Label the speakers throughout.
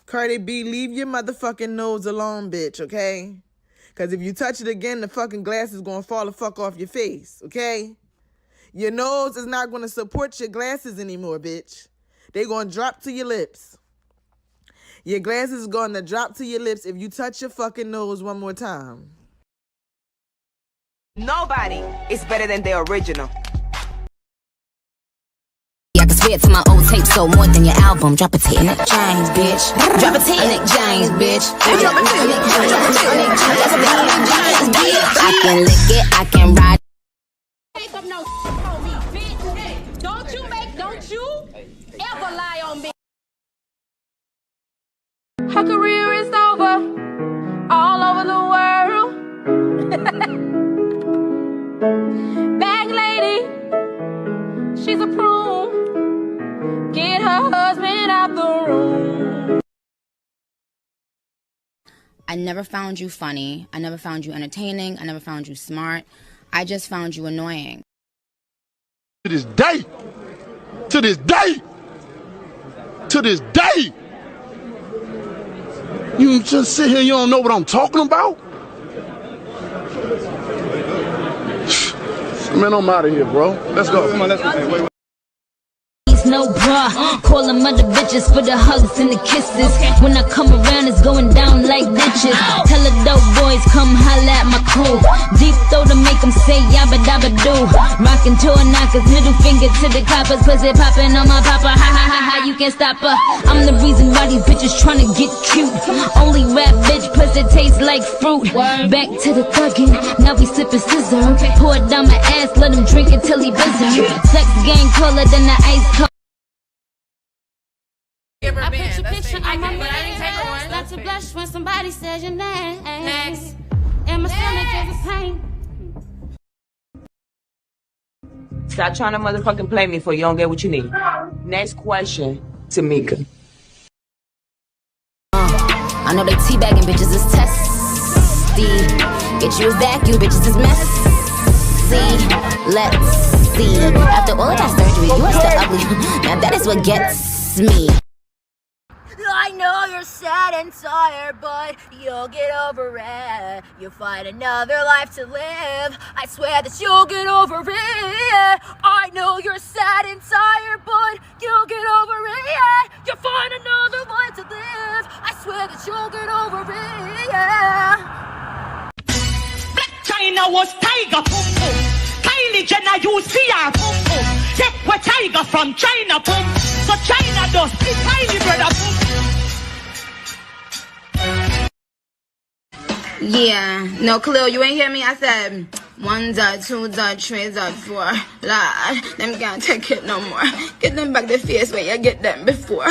Speaker 1: Cardi B, leave your motherfucking nose alone, bitch, okay? Because if you touch it again, the fucking glass is going to fall the fuck off your face, okay? Your nose is not going to support your glasses anymore, bitch. They're going to drop to your lips. Your glasses is going to drop to your lips if you touch your fucking nose one more time.
Speaker 2: Nobody is better than the original.
Speaker 3: I can swear to my old tape, so more than your album. Drop a T in Nick James, bitch. Drop a T in Nick James, bitch. Drop a T in Nick James, bitch. I can lick it, I can ride.
Speaker 4: Take up no on me, bitch. Hey, don't you ever lie on me. Her career is over, all over the world. Bag lady, she's a prune. Get her husband out the room.
Speaker 3: I never found you funny. I never found you entertaining. I never found you smart. I just found you annoying.
Speaker 5: To this day, you just sit here, you don't know what I'm talking about? Man, I'm out of here, bro. Let's go. Come on, let's go. Wait.
Speaker 6: No bra, call them other bitches for the hugs and the kisses. When I come around, it's going down like ditches. Tell the dope boys, come holla at my crew. Deep throw to make them say yabba dabba doo. Rockin' door knockers, middle finger to the coppers. Pussy poppin' on my papa, ha ha ha ha, you can't stop her. I'm the reason why these bitches tryna get cute. Only rap bitch, pussy tastes like fruit. Back to the thuggin', now we sippin' scissor. Pour it down my ass, let him drink it till he busy. Sex gang cooler than the ice cold.
Speaker 4: I put your picture on my mirror. Start to blush when somebody says your name. Next. And my stomach is a pain.
Speaker 2: Stop trying to motherfucking play me for you don't get what you need. Next question, Tamika.
Speaker 3: I know they teabagging bitches is testy. Get you a vacuum, bitches is messy. Let's see. After all of that surgery, you are still ugly. Now that is what gets me.
Speaker 6: I know you're sad and tired, but you'll get over it. You'll find another life to live. I swear that you'll get over it. I know you're sad and tired, but you'll get over it. You'll find another life to live. I swear that you'll get over it.
Speaker 7: Black China was tiger pum pum. Kylie Jenner, you see her pum pum. Yep, we're tiger from China pum. So China does the Kylie brother pum.
Speaker 3: Yeah, no, Khalil, you ain't hear me? I said 1 dot, 2 dot, 3 dot, 4. Lord, them can't take it no more. Get them back the face where you get them before.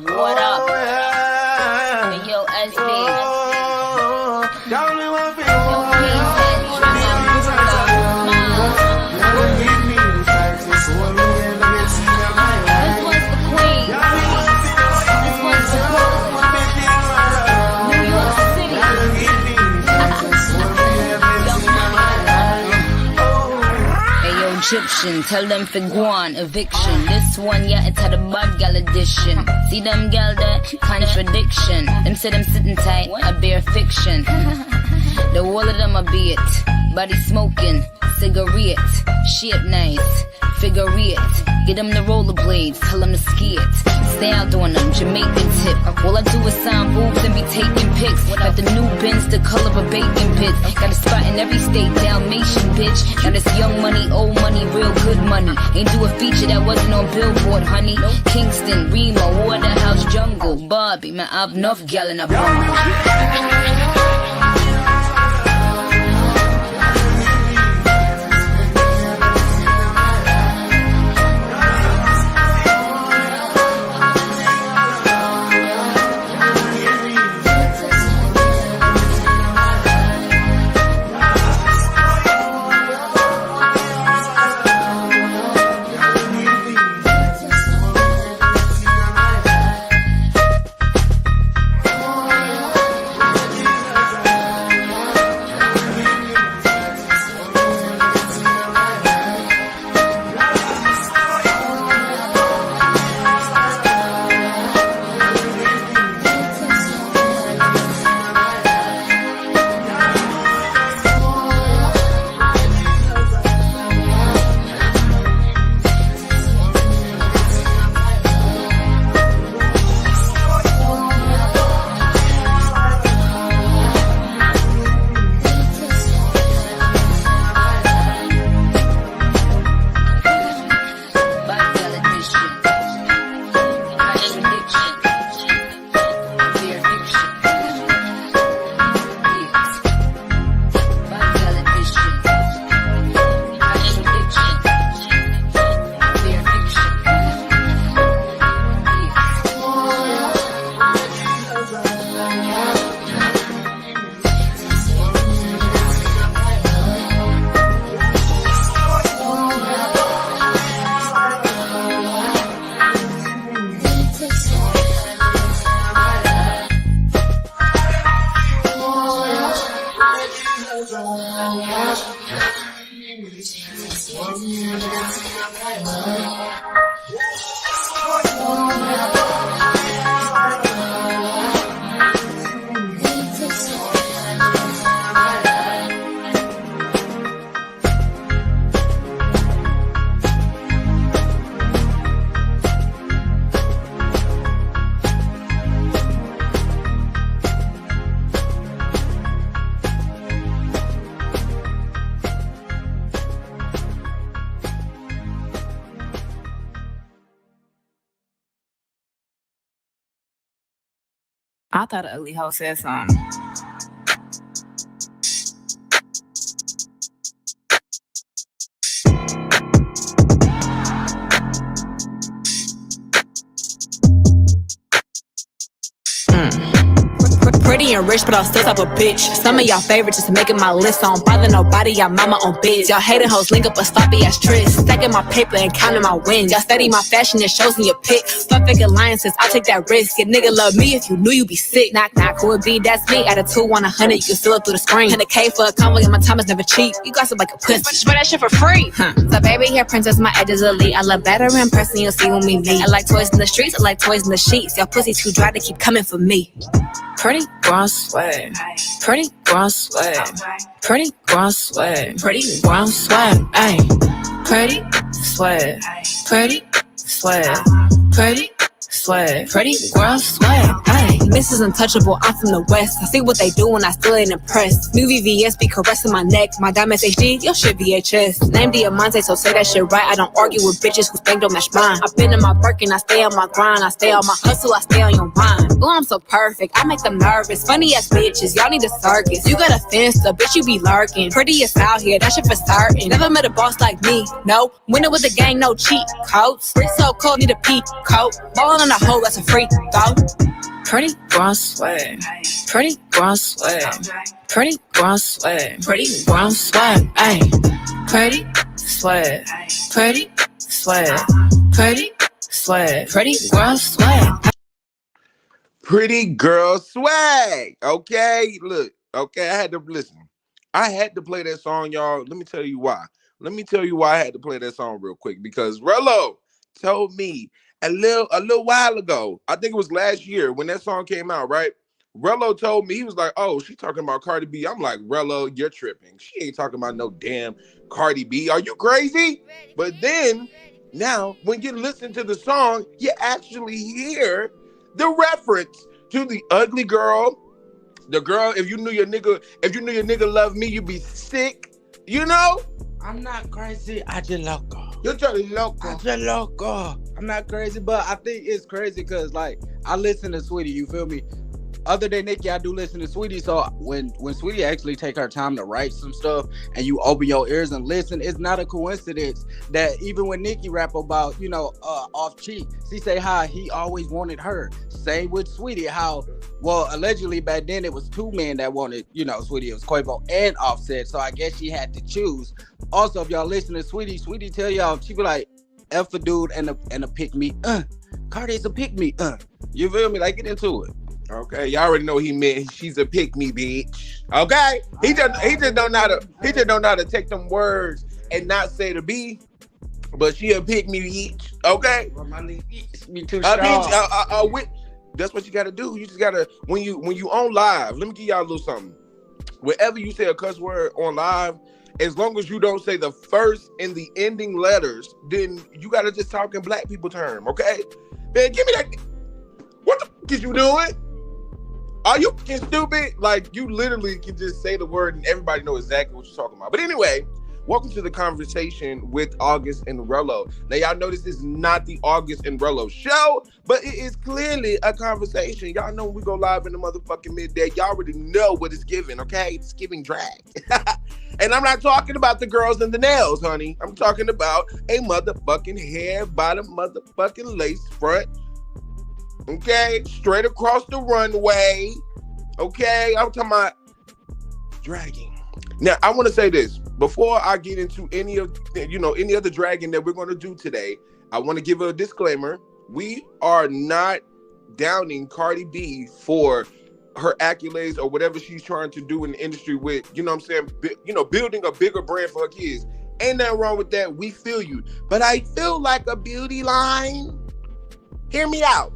Speaker 6: What up? Hey, yo, SB. Egyptian, tell them for guan, eviction. This one, yeah, it's had a bad gal edition. See them gal that contradiction. Them say them sitting tight, I bear fiction. The wall of them a be it. Body smoking, cigarette. Shit nice, figure it. Get them the rollerblades, tell them to ski it. Stay out doing them, Jamaican tip. All I do is sign boobs and be taking pics. Got the new Benz, the color of bacon bits. Got a spot in every state, Dalmatian bitch. Now this young money, old money, real good money. Ain't do a feature that wasn't on Billboard, honey. Kingston, Remo, Waterhouse, Jungle, Barbie. Man, I've enough gal in a bumble. I thought an ugly hoe said something.
Speaker 8: Pretty and rich, but I'm still type of bitch. Some of y'all favorite just making my list. I don't bother nobody, y'all mama on biz. Y'all hating hoes link up a sloppy ass tryst. Stacking my paper and counting my wins. Y'all study my fashion and shows in your pics. Fuck fake alliances, I'll take that risk. Your nigga love me if you knew you be sick. Knock knock, who it be? That's me. At a 2 on 100, you can still look through the screen. 100K for a convo, and my time is never cheap. You gossip like a pussy. Spray that shit for free. So baby, here princess, my edges elite. I look better in person, you'll see when we meet. I like toys in the streets, I like toys in the sheets. Y'all pussy too dry to keep coming for me. Pretty brown swag, pretty brown swag, pretty brown swag, pretty brown swag, ayy. Pretty swag, pretty swag, pretty swag, pretty brown swag, ayy. Mrs. Untouchable, I'm from the West. I see what they do and I still ain't impressed. New VVS be caressing my neck. My diamonds HD, your shit VHS. Name Diamante, so say that shit right. I don't argue with bitches whose thing don't match mine. I've been in my Birkin, I stay on my grind. I stay on my hustle, I stay on your mind. Ooh, I'm so perfect, I make them nervous. Funny ass bitches, y'all need a circus. You got a finsta, bitch, you be lurking. Prettiest out here, that shit for certain. Never met a boss like me, no. Winning with the gang, no cheat codes. Wrist so cold, need a peak coat. Ballin' on a hoe, that's a free throw. Pretty brown swag, pretty brown swag, pretty brown swag, pretty brown swag, ayy. Pretty swag, pretty swag, pretty swag, pretty brown swag.
Speaker 9: Pretty girl swag. Okay, look. Okay, I had to listen. I had to play that song, y'all. Let me tell you why. Let me tell you why I had to play that song real quick. Because Rello told me a little while ago, I think it was last year when that song came out, right? Rello told me, he was like, oh, she talking about Cardi B. I'm like, Rello, you're tripping. She ain't talking about no damn Cardi B. Are you crazy? But then, now, when you listen to the song, you actually hear the reference to the ugly girl. The girl, if you knew your nigga loved me, you'd be sick. You know?
Speaker 10: I'm not crazy. I just loco.
Speaker 9: You're just loco.
Speaker 10: I just loco. I'm not crazy, but I think it's crazy because, like, I listen to Sweetie, you feel me? Other than Nicki, I do listen to Sweetie, so when Sweetie actually take her time to write some stuff and you open your ears and listen, it's not a coincidence that even when Nicki rap about, off cheek, she say how he always wanted her. Same with Sweetie, how, well, allegedly back then it was 2 men that wanted, Sweetie. It was Quavo and Offset, so I guess she had to choose. Also, if y'all listen to Sweetie tell y'all, she be like, F a dude and a pick me, Cardi's a pick me, you feel me? Like, get into it.
Speaker 9: Okay, y'all already know he meant she's a pick me bitch. Okay, he just don't know how to take them words and not say the B, but she a pick me bitch. Okay,
Speaker 10: me too strong.
Speaker 9: That's what you gotta do. You just gotta when you on live. Let me give y'all a little something. Wherever you say a cuss word on live, as long as you don't say the first and the ending letters, then you gotta just talk in black people term. Okay, man, give me that. What the fuck is you doing? Are you fucking stupid? Like, you literally can just say the word and everybody know exactly what you're talking about. But anyway, welcome to the conversation with August and Rello. Now, y'all know this is not the August and Rello show, but it is clearly a conversation. Y'all know when we go live in the motherfucking midday, y'all already know what it's giving, okay? It's giving drag. And I'm not talking about the girls and the nails, honey. I'm talking about a motherfucking hair bottom motherfucking lace front. Okay, straight across the runway. Okay, I'm talking about dragging. Now, I want to say this before I get into any other dragging that we're going to do today. I want to give a disclaimer. We are not downing Cardi B for her accolades or whatever she's trying to do in the industry with, building a bigger brand for her kids. Ain't nothing wrong with that. We feel you. But I feel like a beauty line. Hear me out.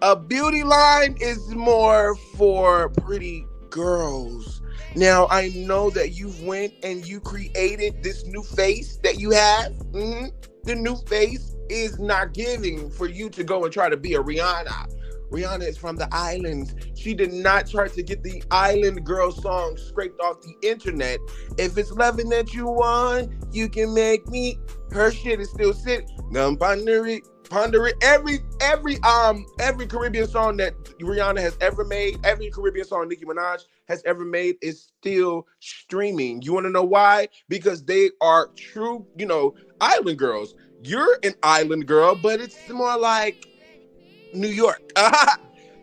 Speaker 9: A beauty line is more for pretty girls. Now, I know that you went and you created this new face that you have. The new face is not giving for you to go and try to be a Rihanna. Rihanna is from the islands. She did not try to get the Island Girl song scraped off the internet. If it's loving that you want, you can make me. Her shit is still sitting. Ponder it. Every Caribbean song that Rihanna has ever made, every Caribbean song Nicki Minaj has ever made is still streaming. You want to know why? Because they are true, island girls. You're an island girl, but it's more like New York.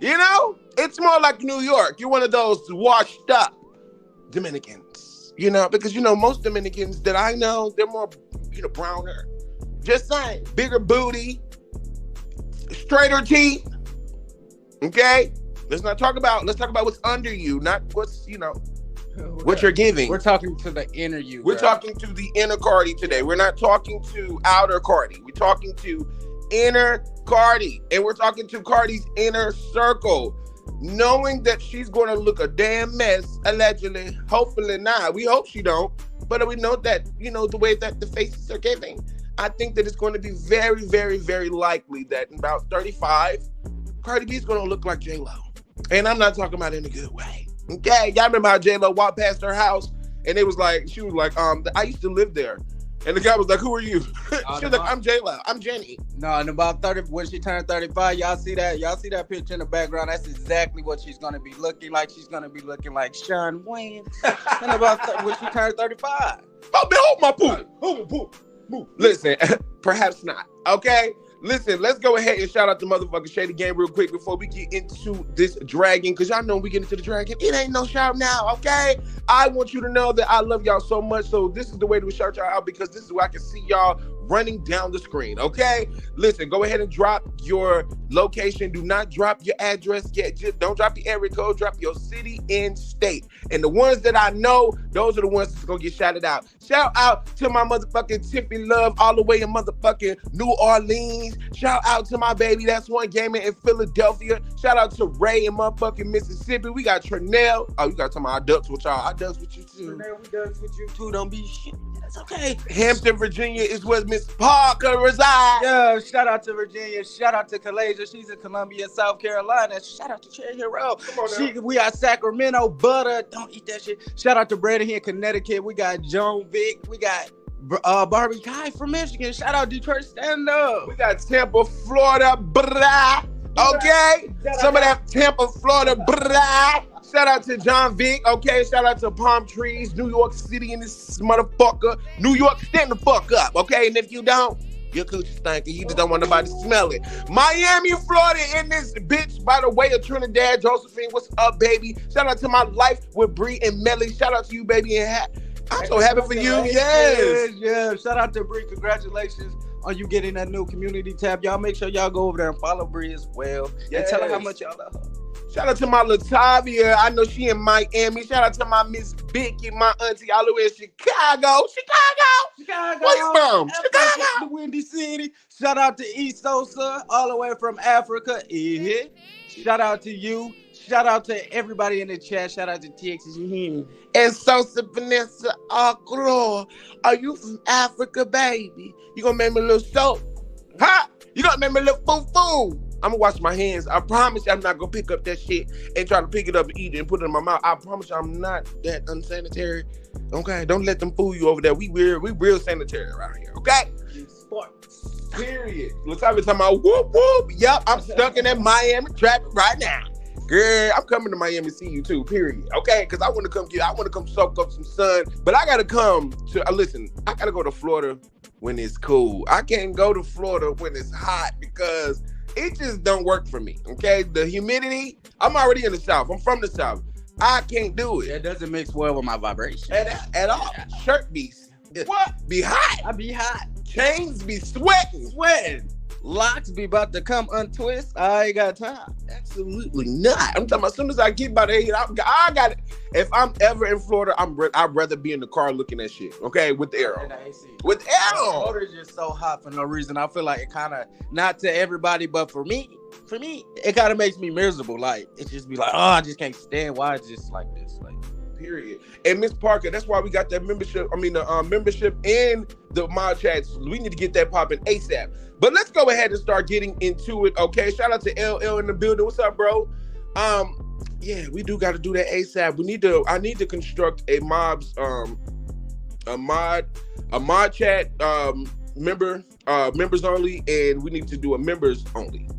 Speaker 9: It's more like New York. You're one of those washed up Dominicans, because most Dominicans that I know, they're more, browner. Just saying, bigger booty, straighter teeth. Okay, let's talk about what's under you, not what's what you're giving.
Speaker 10: We're talking to the inner you.
Speaker 9: We're talking to the inner Cardi today. We're not talking to outer Cardi. We're talking to inner Cardi, and we're talking to Cardi's inner circle, knowing that she's going to look a damn mess, allegedly. Hopefully not. We hope she don't, but we know that the way that the faces are giving. I think that it's going to be very, very, very likely that in about 35, Cardi B is going to look like J-Lo. And I'm not talking about in a good way. Okay? Y'all remember how J-Lo walked past her house and she was like, I used to live there. And the guy was like, who are you? She was like, I'm J-Lo. I'm Jenny.
Speaker 10: No, in about 30, when she turned 35, y'all see that picture in the background? That's exactly what she's going to be looking like. She's going to be looking like Shawn Wayne. And about when she turned 35.
Speaker 9: Hold my poo. Hold my poo. Listen, perhaps not. Okay? Listen, let's go ahead and shout out the motherfucking Shady Game real quick before we get into this dragon. Because y'all know we get into the dragon. It ain't no shout now, okay? I want you to know that I love y'all so much. So this is the way to shout y'all out, because this is where I can see y'all running down the screen, okay? Listen, go ahead and drop your location. Do not drop your address yet. Just don't drop your area code. Drop your city and state. And the ones that I know, those are the ones that's going to get shouted out. Shout out to my motherfucking Tiffy Love all the way in motherfucking New Orleans. Shout out to my baby. That's one gamer in Philadelphia. Shout out to Ray in motherfucking Mississippi. We got Trinell. Oh, you got to talk about I ducks with y'all. I ducks with you too.
Speaker 10: Trinell, we ducks with you too. Don't be shit. That's okay.
Speaker 9: Hampton, Virginia is where Miss Parker resides.
Speaker 10: Yeah, shout out to Virginia. Shout out to Kalasia. She's in Columbia, South Carolina. Shout out to Cherry Hill Road. We got Sacramento, butter. Don't eat that shit. Shout out to Brandon here in Connecticut. We got Joan Vic. We got Barbie Kai from Michigan. Shout out Detroit, stand up.
Speaker 9: We got Tampa, Florida, brah. Okay? Some of that Tampa, Florida, brah. Shout out to John Vick, okay? Shout out to Palm Trees, New York City, and this motherfucker. New York, stand the fuck up, okay? And if you don't, your coochie stinking. You just don't want nobody to smell it. Miami, Florida, in this bitch, by the way of Trinidad. Josephine, what's up, baby? Shout out to my life with Bree and Melly. Shout out to you, baby, and I'm so happy for you. Yes.
Speaker 10: Yeah. Shout out to Bree. Congratulations on you getting that new community tab. Y'all make sure y'all go over there and follow Bree as well. Yes. And tell her how much y'all love her.
Speaker 9: Shout out to my Latavia. I know she in Miami. Shout out to my Miss Vicky, my auntie, all the way in Chicago. Where you from? Chicago.
Speaker 10: The Windy City. Shout out to East Sosa, all the way from Africa. Shout out to you. Shout out to everybody in the chat. Shout out to Texas. You hear me?
Speaker 9: And Sosa Vanessa Agro. Are you from Africa, baby? You gonna make me a little soap? Huh? You gonna make me a little foo-foo? I'm gonna wash my hands. I promise you I'm not gonna pick up that shit and try to pick it up and eat it and put it in my mouth. I promise you I'm not that unsanitary. Okay? Don't let them fool you over there. We real sanitary around here, okay?
Speaker 10: Sports.
Speaker 9: Period. Latavia talking about whoop whoop. Yup, I'm stuck in that Miami traffic right now. Girl, I'm coming to Miami to see you too, period. Okay? Because I want to come soak up some sun. But I gotta come to listen, I gotta go to Florida when it's cool. I can't go to Florida when it's hot because it just don't work for me, okay? The humidity, I'm already in the South. I'm from the South. I can't do it.
Speaker 10: That doesn't mix well with my vibration.
Speaker 9: At all. Shirt be hot.
Speaker 10: I be hot.
Speaker 9: Chains be sweating.
Speaker 10: Locks be about to come untwist. I ain't got time.
Speaker 9: Absolutely not. I'm talking about as soon as I get by the head, I got it. If I'm ever in Florida, I'd rather be in the car looking at shit, okay? With the arrow. With the arrow.
Speaker 10: Florida's just so hot for no reason. I feel like it kind of, not to everybody, but for me, it kind of makes me miserable. Like, it just be like, oh, I just can't stand why it's just like this. Like,
Speaker 9: period. And Miss Parker, that's why we got that membership. The membership in the mod chats. We need to get that popping ASAP. But let's go ahead and start getting into it. Okay. Shout out to LL in the building. What's up, bro? Yeah, we do got to do that ASAP. I need to construct a mod chat members only, and we need to do a members only.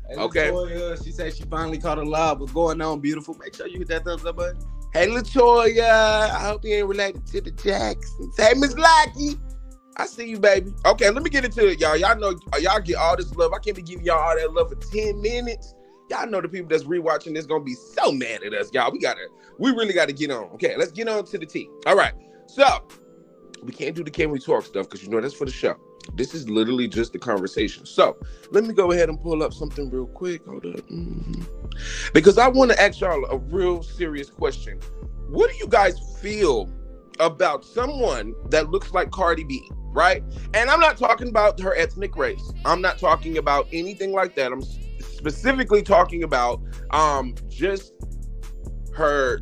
Speaker 10: Hey,
Speaker 9: okay.
Speaker 10: Latoya, she said she finally caught a live. What's going on, beautiful? Make sure you hit that thumbs up button.
Speaker 9: Hey, Latoya, I hope you ain't related to the Jacksons. Hey, Miss Lucky, I see you, baby. Okay, let me get into it, y'all. Y'all know y'all get all this love. I can't be giving y'all all that love for 10 minutes. Y'all know the people that's rewatching this gonna be so mad at us, y'all. We really gotta get on. Okay, let's get on to the tea. All right, so we can't do the Can We Talk stuff because you know that's for the show. This is literally just the conversation. So let me go ahead and pull up something real quick. Hold up. Because I want to ask y'all a real serious question. What do you guys feel about someone that looks like Cardi B, right? And I'm not talking about her ethnic race. I'm not talking about anything like that. I'm specifically talking about just her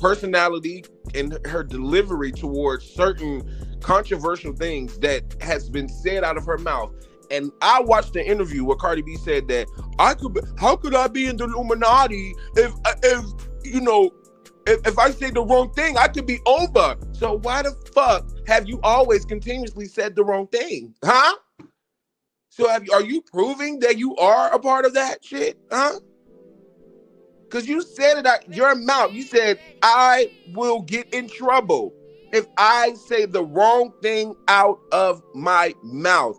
Speaker 9: personality and her delivery towards certain controversial things that has been said out of her mouth. And I watched the interview where Cardi B said that how could I be in the Illuminati if I say the wrong thing, I could be over. So why the fuck have you always continuously said the wrong thing? Huh? So are you proving that you are a part of that shit? Huh? Because you said it out your mouth. You said, I will get in trouble if I say the wrong thing out of my mouth.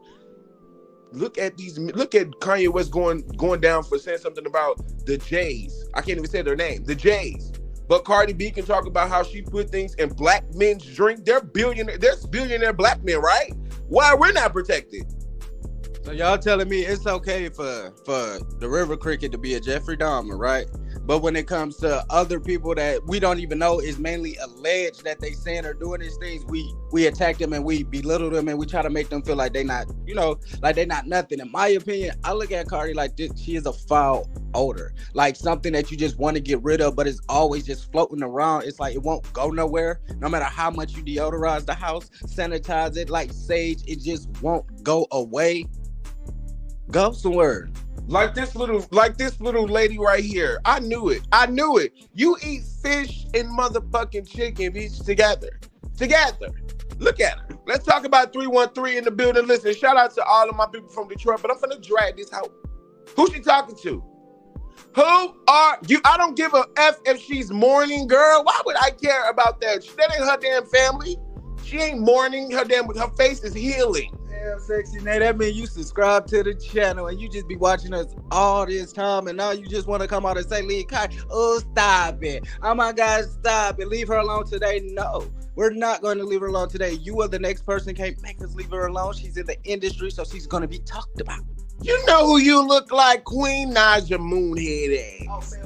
Speaker 9: Look at Kanye West going down for saying something about the Jays. I can't even say their name. The Jays. But Cardi B can talk about how she put things in black men's drink. There's billionaire black men, right? Why we're not protected?
Speaker 10: So y'all telling me it's okay for the river cricket to be a Jeffrey Dahmer, right? But when it comes to other people that we don't even know is mainly alleged that they saying or doing these things, we attack them and we belittle them and we try to make them feel like they not, like they not nothing. In my opinion, I look at Cardi like this. She is a foul odor, like something that you just want to get rid of, but it's always just floating around. It's like it won't go nowhere. No matter how much you deodorize the house, sanitize it like sage, it just won't go away. Go somewhere.
Speaker 9: Like this little lady right here. I knew it. You eat fish and motherfucking chicken, bitch, together. Look at her. Let's talk about 313 in the building. Listen, shout out to all of my people from Detroit, but I'm finna drag this out. Who she talking to? Who are you? I don't give a F if she's mourning, girl. Why would I care about that? That ain't her damn family. She ain't mourning. Her face is healing.
Speaker 10: Damn, Sexy Nate, that means you subscribe to the channel and you just be watching us all this time and now you just want to come out and say, leave Kai. Oh, stop it. Oh my God, stop it. Leave her alone today. No, we're not going to leave her alone today. You are the next person. Can't make us leave her alone. She's in the industry, so she's going to be talked about.
Speaker 9: You know who you look like, Queen Naja Moonhead ass.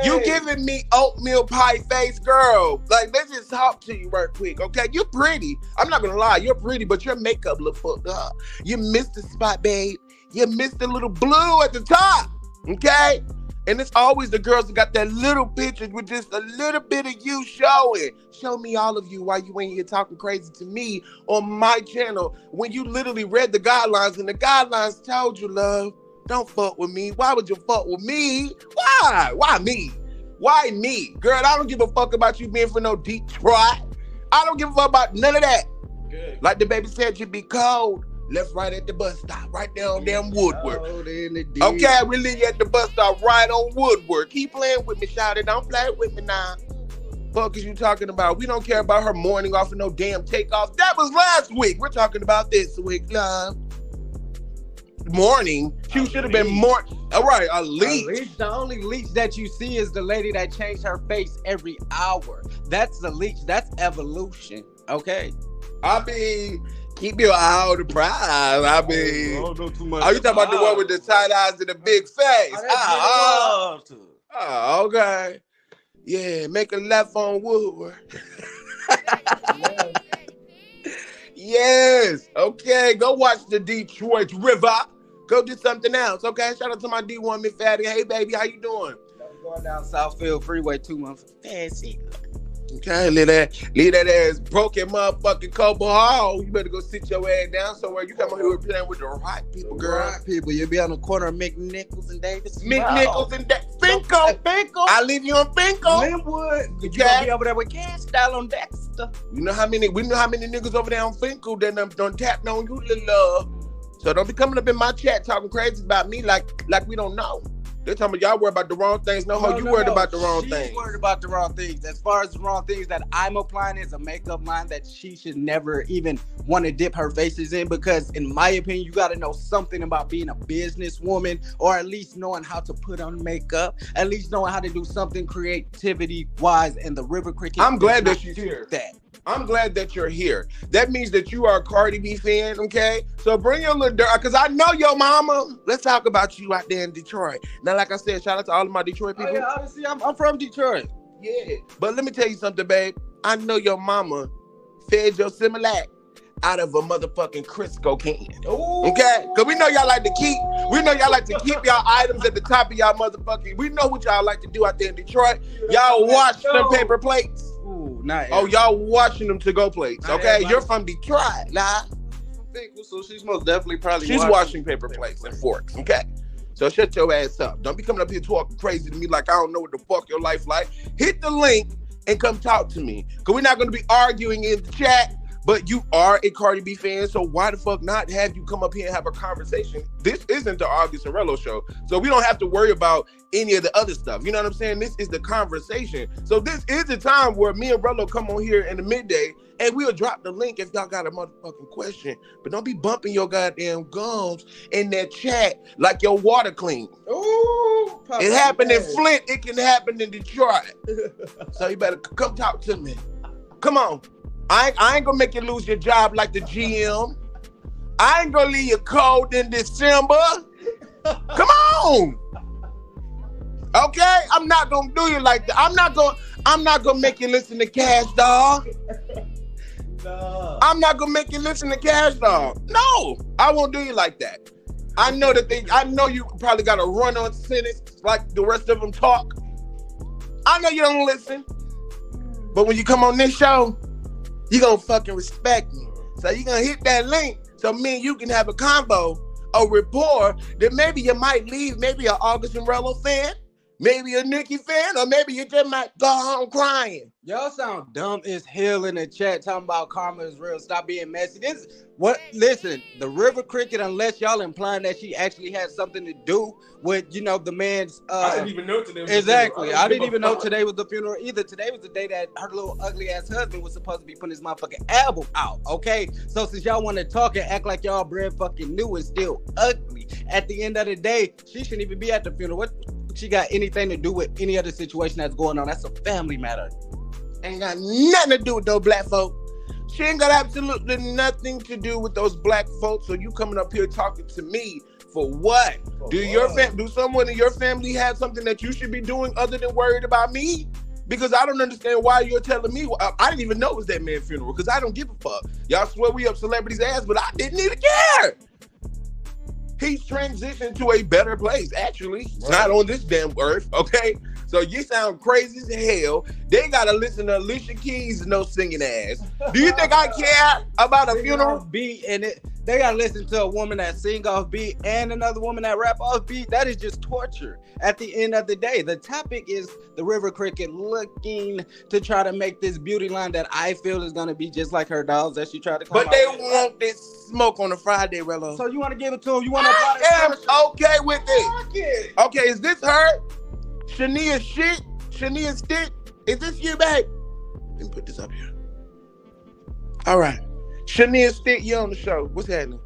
Speaker 9: You giving me oatmeal pie face, girl. Like, let's just talk to you right quick, okay? You're pretty. I'm not gonna lie, you're pretty, but your makeup look fucked up. You missed the spot, babe. You missed the little blue at the top, okay? And it's always the girls that got that little picture with just a little bit of you showing. Show me all of you while you ain't here talking crazy to me on my channel when you literally read the guidelines and the guidelines told you, love, don't fuck with me. Why would you fuck with me? Why? Why me? Why me? Girl, I don't give a fuck about you being from no Detroit. I don't give a fuck about none of that. Good. Like the baby said, you be cold. Left right at the bus stop, right there on damn Woodward. Okay, we leave you at the bus stop right on Woodward. Keep playing with me, shawty. Don't play with me now. Fuck is you talking about? We don't care about her morning off of no damn takeoff. That was last week. We're talking about this week, love. Morning. She should have been more. All right, a leech.
Speaker 10: The only leech that you see is the lady that changed her face every hour. That's the leech. That's evolution. Okay.
Speaker 9: I mean, keep your eye on the prize. I mean,
Speaker 10: don't know too much.
Speaker 9: Are you talking about the one with the tight eyes and the big face? Okay. Yeah, make a left on Woodward. Yes. Okay, go watch the Detroit River. Go do something else, okay? Shout out to my D1 Miss Fatty. Hey, baby, how you doing?
Speaker 10: I'm going down Southfield Freeway 2 months. Fancy.
Speaker 9: Okay, leave that ass broken motherfucking Cobo Hall. You better go sit your ass down somewhere. You come on here playing with the right people, girl.
Speaker 10: Right people. You'll be on the corner of McNichols and Davis.
Speaker 9: McNichols and Davis.
Speaker 10: Finko.
Speaker 9: I leave you on Finko.
Speaker 10: Linwood. You gonna be over there with Cash Style on Dexter.
Speaker 9: We know how many niggas over there on Finko that done tapped on you, little love. So don't be coming up in my chat talking crazy about me like we don't know. They're talking about y'all worried about the wrong things. No, you worried about the wrong things.
Speaker 10: She's worried about the wrong things. As far as the wrong things that I'm applying is a makeup line that she should never even want to dip her faces in, because in my opinion, you got to know something about being a businesswoman, or at least knowing how to put on makeup, at least knowing how to do something creativity-wise, and the River Cricket.
Speaker 9: I'm glad that she's here. I'm glad that you're here. That means that you are a Cardi B fan, okay? So bring your little dirt, because I know your mama. Let's talk about you out there in Detroit. Now, like I said, shout out to all of my Detroit people.
Speaker 10: Oh, yeah, obviously, I'm from Detroit.
Speaker 9: Yeah, but let me tell you something, babe. I know your mama fed your Similac out of a motherfucking Crisco can. Ooh. Okay? Because we know y'all like to keep y'all items at the top of y'all motherfucking. We know what y'all like to do out there in Detroit. Y'all wash them paper plates.
Speaker 10: Ooh, not
Speaker 9: y'all washing them to-go plates. Okay, you're from Detroit, nah.
Speaker 10: So she's most definitely probably
Speaker 9: washing paper plates and forks. Okay, so shut your ass up. Don't be coming up here talking crazy to me like I don't know what the fuck your life like. Hit the link and come talk to me, because we're not going to be arguing in the chat. But you are a Cardi B fan, so why the fuck not have you come up here and have a conversation? This isn't the August and Rello show, so we don't have to worry about any of the other stuff. You know what I'm saying? This is the conversation. So this is the time where me and Rello come on here in the midday, and we'll drop the link if y'all got a motherfucking question. But don't be bumping your goddamn gums in that chat like your water clean.
Speaker 10: Ooh,
Speaker 9: it happened in Flint. It can happen in Detroit. So you better come talk to me. Come on. I ain't gonna make you lose your job like the GM. I ain't gonna leave you cold in December. Come on. Okay? I'm not gonna do you like that. I'm not gonna make you listen to Cash Dog. No. I'm not gonna make you listen to Cash Dog. No, I won't do you like that. I know you probably got a run-on sentence like the rest of them talk. I know you don't listen. But when you come on this show, you gonna fucking respect me. So you gonna hit that link so me and you can have a combo, a rapport that maybe you might leave, maybe an August and Rello fan, maybe a Nicki fan, or maybe you just might go home crying.
Speaker 10: Y'all sound dumb as hell in the chat talking about karma is real. Stop being messy. Listen, the River Cricket, unless y'all implying that she actually had something to do with, the man's
Speaker 9: I didn't even know today was
Speaker 10: exactly. I didn't even know today was the funeral either. Today was the day that her little ugly ass husband was supposed to be putting his motherfucking album out. Okay? So since y'all want to talk and act like y'all brand fucking new and still ugly, at the end of the day, she shouldn't even be at the funeral. What she got anything to do with any other situation that's going on? That's a family matter.
Speaker 9: Ain't got nothing to do with those black folk. She ain't got absolutely nothing to do with those black folks. So you coming up here talking to me for what? Do someone in your family have something that you should be doing other than worried about me? Because I don't understand why you're telling me. I didn't even know it was that man's funeral, because I don't give a fuck. Y'all swear we up celebrities' ass, but I didn't even care. He's transitioned to a better place, actually. It's not on this damn earth, okay? So you sound crazy as hell. They gotta listen to Alicia Keys' no singing ass. Do you think I care about a funeral?
Speaker 10: Beat and they gotta listen to a woman that sing off beat and another woman that rap off beat. That is just torture. At the end of the day, the topic is the River Cricket looking to try to make this beauty line that I feel is gonna be just like her dolls that she tried to come out.
Speaker 9: But they want this smoke on a Friday, Rello.
Speaker 10: So you want to give it to them? You want to?
Speaker 9: I am okay with it. Okay, is this her? Shania shit? Shania stick? Is this you, babe? Let me put this up here. All right. Shania stick, you on the show. What's happening?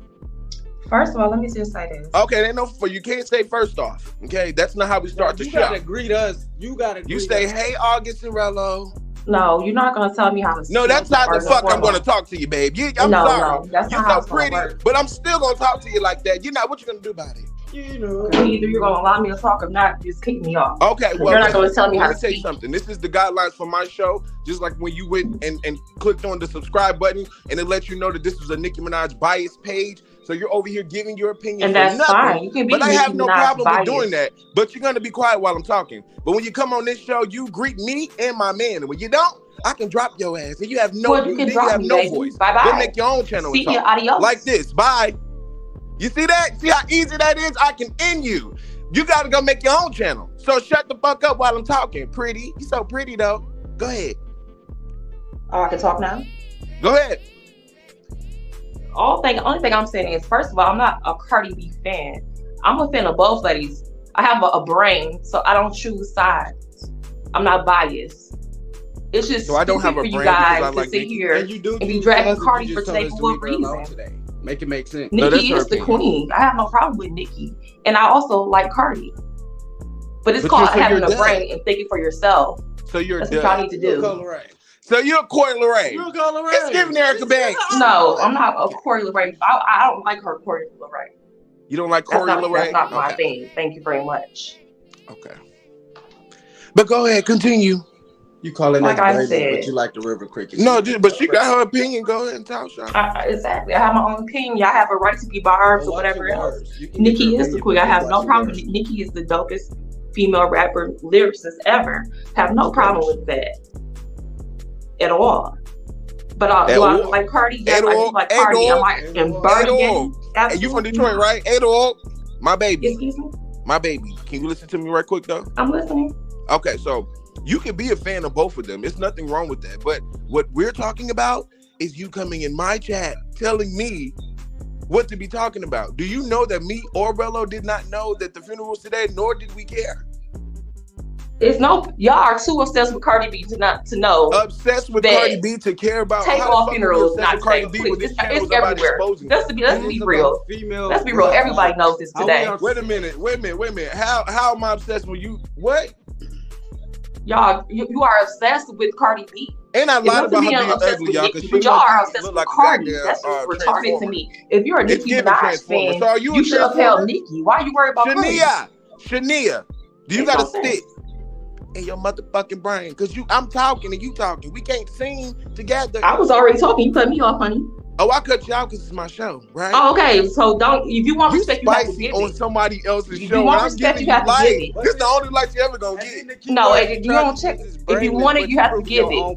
Speaker 11: First of all, let me just say this.
Speaker 9: Okay, they know for you can't say first off. Okay, that's not how we start the show.
Speaker 10: You gotta greet us. You
Speaker 9: say, hey, August and Rello.
Speaker 11: No, you're not gonna tell me how to.
Speaker 9: No, that's not the fuck I'm gonna talk to you, babe. I'm sorry.
Speaker 11: No, that's not how it's
Speaker 9: pretty, but I'm still gonna talk to you like that. You're not. What you gonna do about it?
Speaker 11: Either you're gonna allow me to talk or not, just kick me off.
Speaker 9: Okay, well,
Speaker 11: you're not gonna tell me how to
Speaker 9: say something. This is the guidelines for my show. Just like when you went and clicked on the subscribe button, and it lets you know that this was a Nicki Minaj bias page. So you're over here giving your opinion,
Speaker 11: and that's fine. You can be.
Speaker 9: But I have no problem with doing that. But you're gonna be quiet while I'm talking. But when you come on this show, you greet me and my man. And when you don't, I can drop your ass, and you have no.
Speaker 11: Well, you can drop me, baby.
Speaker 9: Voice.
Speaker 11: Bye bye.
Speaker 9: Go make your own channel.
Speaker 11: See you, adios.
Speaker 9: Like this. Bye. You see that? See how easy that is? I can end you. You gotta go make your own channel. So shut the fuck up while I'm talking. Pretty. You so pretty though. Go ahead.
Speaker 11: Oh, I can talk now?
Speaker 9: Go ahead.
Speaker 11: Only thing I'm saying is, first of all, I'm not a Cardi B fan. I'm a fan of both ladies. I have a brain, so I don't choose sides. I'm not biased. It's just
Speaker 9: so I don't have a
Speaker 11: for you
Speaker 9: brain
Speaker 11: guys
Speaker 9: I
Speaker 11: to
Speaker 9: like
Speaker 11: sit
Speaker 9: Nicki.
Speaker 11: here and be dragging Cardi for today for what reason?
Speaker 10: Make it make sense.
Speaker 11: Nicki is the queen. I have no problem with Nicki, and I also like Cardi. But it's called having a brain and thinking for yourself.
Speaker 9: So you're
Speaker 11: That's what y'all need to do.
Speaker 9: So you're Coy Lorraine.
Speaker 10: You're Coy Lorraine.
Speaker 9: It's giving Erica Banks.
Speaker 11: No, I'm not a Coy Lorraine. I don't like her Coy Lorraine.
Speaker 9: You don't like Coy Lorraine?
Speaker 11: That's not my thing. Thank you very much.
Speaker 9: Okay. But go ahead, continue.
Speaker 10: You calling
Speaker 11: like
Speaker 10: that
Speaker 11: I said,
Speaker 10: but you like the river cricket.
Speaker 9: No, but she got her opinion. Go ahead and talk, Sean.
Speaker 11: Exactly. I have my own opinion. I have a right to be barbs or whatever else. Nicki is the queen. I have no problem. Nicki is the dopest female rapper lyricist ever. Have no problem with that at all. But do I like Cardi? Yes, I do like Cardi. I like Birdie.
Speaker 9: And you from Detroit, right? Adol, my baby.
Speaker 11: Excuse me?
Speaker 9: My baby. Can you listen to me right quick though?
Speaker 11: I'm listening.
Speaker 9: Okay, so you can be a fan of both of them. There's nothing wrong with that. But what we're talking about is you coming in my chat telling me what to be talking about. Do you know that me or Rello did not know that the funeral was today, nor did we care?
Speaker 11: Y'all are too obsessed with Cardi B to know.
Speaker 9: Obsessed with Cardi B to care about
Speaker 11: Takeoff funerals, not Cardi B. It's everywhere. Let's be real. Let's be real. Everybody knows this today.
Speaker 9: Wait a minute. How am I obsessed with you? What?
Speaker 11: Y'all, you are obsessed with Cardi B.
Speaker 9: And I lied about her being ugly, y'all.
Speaker 11: But y'all are obsessed with Cardi. That's just retarded to me. If you're a Nicki Minaj fan,
Speaker 9: so
Speaker 11: you should upheld Nicki. Why are you worried about Cardi?
Speaker 9: Shania, do you got a stick in your motherfucking brain? Because I'm talking and you talking. We can't sing together.
Speaker 11: I was already talking. You cut me off, honey.
Speaker 9: Oh, I cut you out because it's my show, right?
Speaker 11: Oh, okay. So if you want respect, you have to give it.
Speaker 9: On somebody else's show.
Speaker 11: If you want respect, you have to give it.
Speaker 9: This is the only light you ever gonna get.
Speaker 11: No, you don't check. If you want it, you have to give it.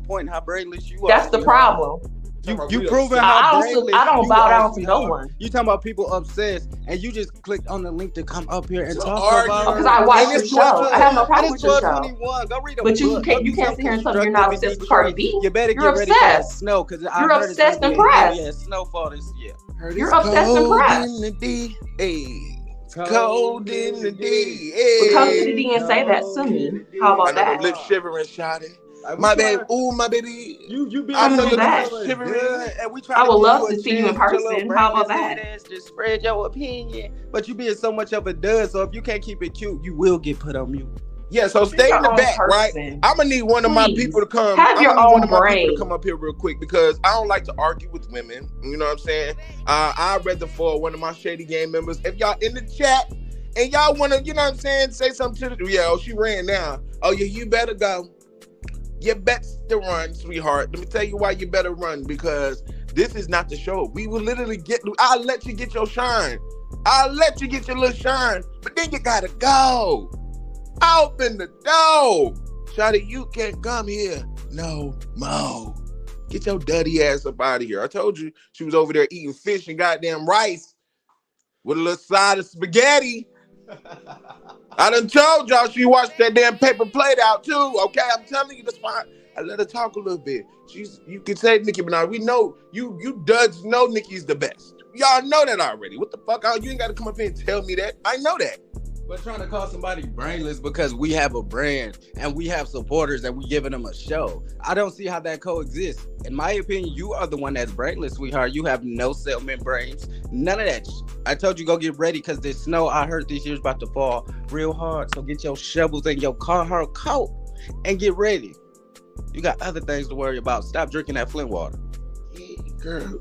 Speaker 11: That's the problem.
Speaker 10: You proving how brainless
Speaker 11: I don't bow down to no one.
Speaker 10: You talking about people obsessed, and you just clicked on the link to come up here and talk about it.
Speaker 11: Because I watched your show. I have no problem with your show.
Speaker 10: Go read a
Speaker 11: but you can't sit here and tell me you're not obsessed with Cardi B.
Speaker 10: You better get ready for snow, because
Speaker 11: you're obsessed and pressed.
Speaker 10: Yeah, snowfall this year.
Speaker 11: You're obsessed and pressed.
Speaker 9: Cold in the D.
Speaker 11: But come to the D and say that to me. How about that?
Speaker 9: I know, lip shivering, shot it. My baby, my baby.
Speaker 10: You be
Speaker 11: I know
Speaker 10: that.
Speaker 11: And we I would love to see you in person. How about that?
Speaker 10: Just spread your opinion. But you being so much of a dud, so if you can't keep it cute, you will get put on mute.
Speaker 9: Yeah, so stay in the back, right? I'm gonna need one of my people to come.
Speaker 11: Have your own brain.
Speaker 9: Come up here real quick because I don't like to argue with women. You know what I'm saying? I'd rather for one of my Shady Game members. If y'all in the chat and y'all wanna, you know what I'm saying, say something to the she ran now. Oh yeah, you better go. You bet to run, sweetheart. Let me tell you why you better run, because this is not the show. We will literally I'll let you get your shine. I'll let you get your little shine, but then you gotta go. Open the door. Shawty, you can't come here no more. Get your dirty ass up out of here. I told you she was over there eating fish and goddamn rice with a little side of spaghetti. I done told y'all she watched that damn paper plate out too. Okay, I'm telling you, that's why I let her talk a little bit. You can say Nicki Minaj. We know you duds know Nicki's the best. Y'all know that already. What the fuck? You ain't got to come up here and tell me that. I know that.
Speaker 10: But trying to call somebody brainless because we have a brand and we have supporters and we giving them a show. I don't see how that coexists. In my opinion, you are the one that's brainless, sweetheart. You have no cell membranes. None of that. I told you go get ready because this snow I heard this year's about to fall real hard. So get your shovels and your Carhartt coat and get ready. You got other things to worry about. Stop drinking that Flint water.
Speaker 9: Hey, girl,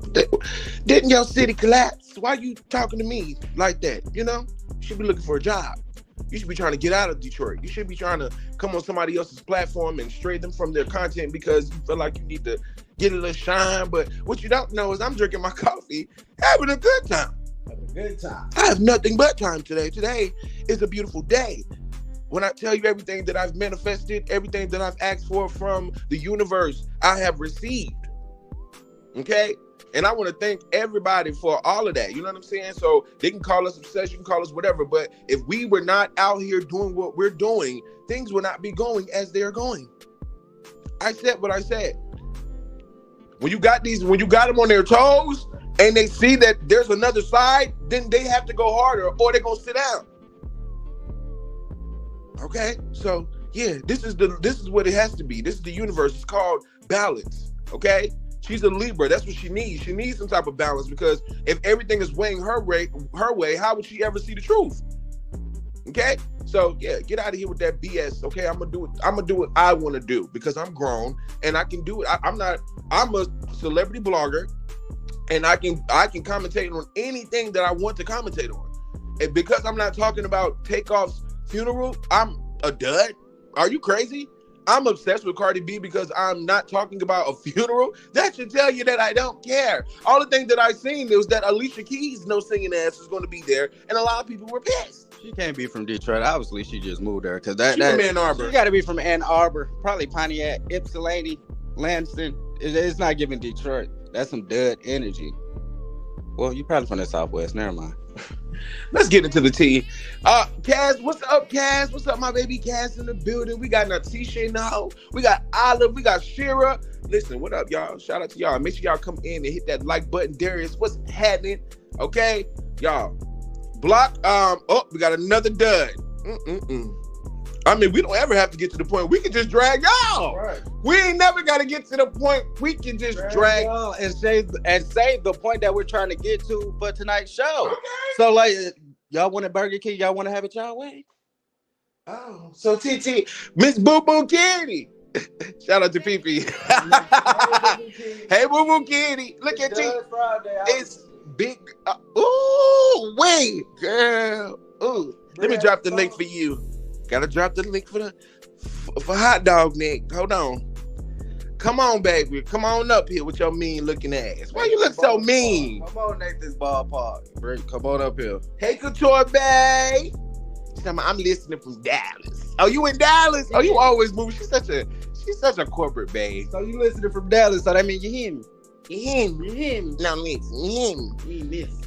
Speaker 9: didn't your city collapse? Why you talking to me like that? You know? You should be looking for a job. You should be trying to get out of Detroit. You should be trying to come on somebody else's platform and stray them from their content because you feel like you need to get a little shine. But what you don't know is I'm drinking my coffee, having a good time.
Speaker 10: Good time.
Speaker 9: I have nothing but time today. Today is a beautiful day. When I tell you everything that I've manifested, everything that I've asked for from the universe, I have received. Okay? And I want to thank everybody for all of that. You know what I'm saying? So they can call us obsessed, you can call us whatever. But if we were not out here doing what we're doing, things would not be going as they're going. I said what I said. When you got them on their toes and they see that there's another side, then they have to go harder or they're gonna sit down. Okay, so yeah, this is what it has to be. This is the universe. It's called balance. Okay, she's a Libra. That's what she needs. She needs some type of balance, because if everything is weighing her way, how would she ever see the truth? Okay, so yeah, get out of here with that BS. Okay, I'm gonna do what I want to do, because I'm grown and I can do it. I'm a celebrity blogger, and I can commentate on anything that I want to commentate on. And because I'm not talking about Takeoff's funeral, I'm a dud. Are you crazy? I'm obsessed with Cardi B because I'm not talking about a funeral. That should tell you that I don't care. All the things that I seen was that Alicia Keys' no singing ass was going to be there, and a lot of people were pissed.
Speaker 10: She can't be from Detroit. Obviously, she just moved there because
Speaker 9: she's from Ann Arbor.
Speaker 10: She got to be from Ann Arbor, probably Pontiac, Ypsilanti, Lansing. It's not giving Detroit. That's some dud energy. Well, you probably from the Southwest. Never mind.
Speaker 9: Let's get into the tea. Kaz, what's up, Kaz? What's up, my baby Kaz in the building? We got Natisha now. We got Olive. We got Shira. Listen, what up, y'all? Shout out to y'all. Make sure y'all come in and hit that like button. Darius, what's happening? Okay, y'all. Block. We got another dud. I mean, we don't ever have to get to the point. We can just drag y'all. Right. We ain't never got to get to the point. We can just drag
Speaker 10: y'all and save the point that we're trying to get to for tonight's show. Okay. So, like, y'all want a Burger King? Y'all want to have it y'all way?
Speaker 9: Oh, so TT, Miss Boo Boo Kitty. Shout out to Fifi. Hey, Boo Boo Kitty. Look at you. It's big. Ooh, wait, girl. Ooh, let me drop the link for you. Gotta drop the link for Hot Dog Nick. Hold on. Come on, baby. Come on up here with your mean looking ass. Why you look so mean?
Speaker 10: Come on, Nathan's ballpark. Come on up here.
Speaker 9: Hey, Couture Bay. I'm listening from Dallas. Oh, you in Dallas? Oh, you always move. She's such a corporate babe.
Speaker 10: So you listening from Dallas? So that means you hear me.
Speaker 9: You hear me?
Speaker 10: You hear me?
Speaker 9: No, listen. You hear me?
Speaker 10: You listen.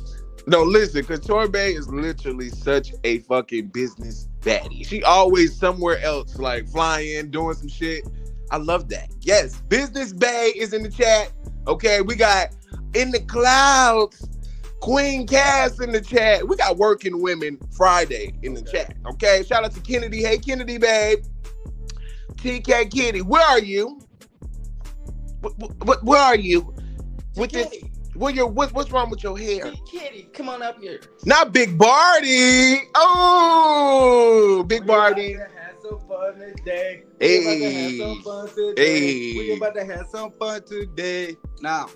Speaker 9: No, listen, Couture Bay is literally such a fucking business baddie. She always somewhere else, like flying, doing some shit. I love that. Yes, Business Bay is in the chat. Okay, we got In the Clouds, Queen Cass in the chat. We got Working Women Friday in the chat. Okay, shout out to Kennedy. Hey, Kennedy, babe. TK Kitty, where are you? Where are you? With this? What's wrong with your hair?
Speaker 10: Hey, Kitty, come on up here.
Speaker 9: Not Big Barty. Oh, Big Barty.
Speaker 10: We're about to have some fun today.
Speaker 9: We're
Speaker 10: about to have some fun today. Now,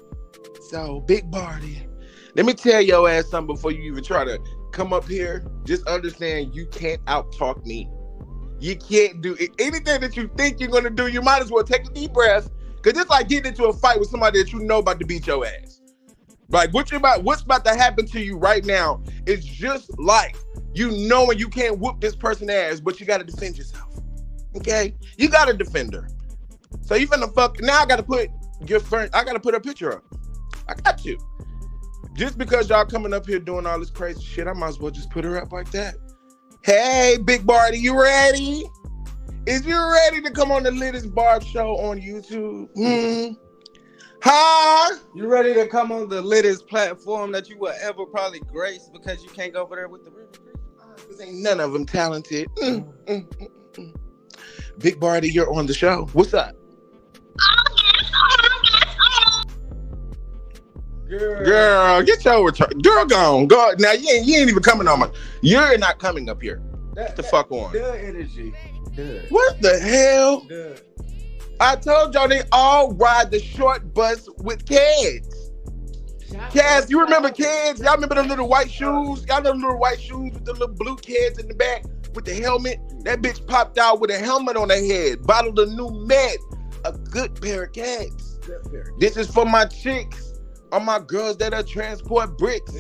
Speaker 9: so Big Barty, let me tell your ass something before you even try to come up here. Just understand, you can't out-talk me. You can't do it. Anything that you think you're gonna do, you might as well take a deep breath, because it's like getting into a fight with somebody that you know about to beat your ass. Like what's about to happen to you right now is just like you knowing you can't whoop this person's ass, but you gotta defend yourself. Okay? You gotta defend her. So you finna fuck now. I gotta put her picture up. I got to. Just because y'all coming up here doing all this crazy shit, I might as well just put her up like that. Hey, Big Barty, you ready? Is you ready to come on the Littest Barb Show on YouTube? Huh?
Speaker 10: You ready to come on the littest platform that you will ever probably grace because you can't go over there with the river?
Speaker 9: Because ain't none of them talented. Big Barty, you're on the show. What's up? Girl, get your return. Girl, go. Now you ain't even coming on my. You're not coming up here. Get the fuck on.
Speaker 10: Energy.
Speaker 9: What the hell? I told y'all they all ride the short bus with kids. Cass, you remember kids? Y'all remember the little white shoes? Y'all know the little white shoes with the little blue kids in the back with the helmet? That bitch popped out with a helmet on her head, bottled a new med, a good pair of cats. This is for my chicks, or my girls that are transport bricks.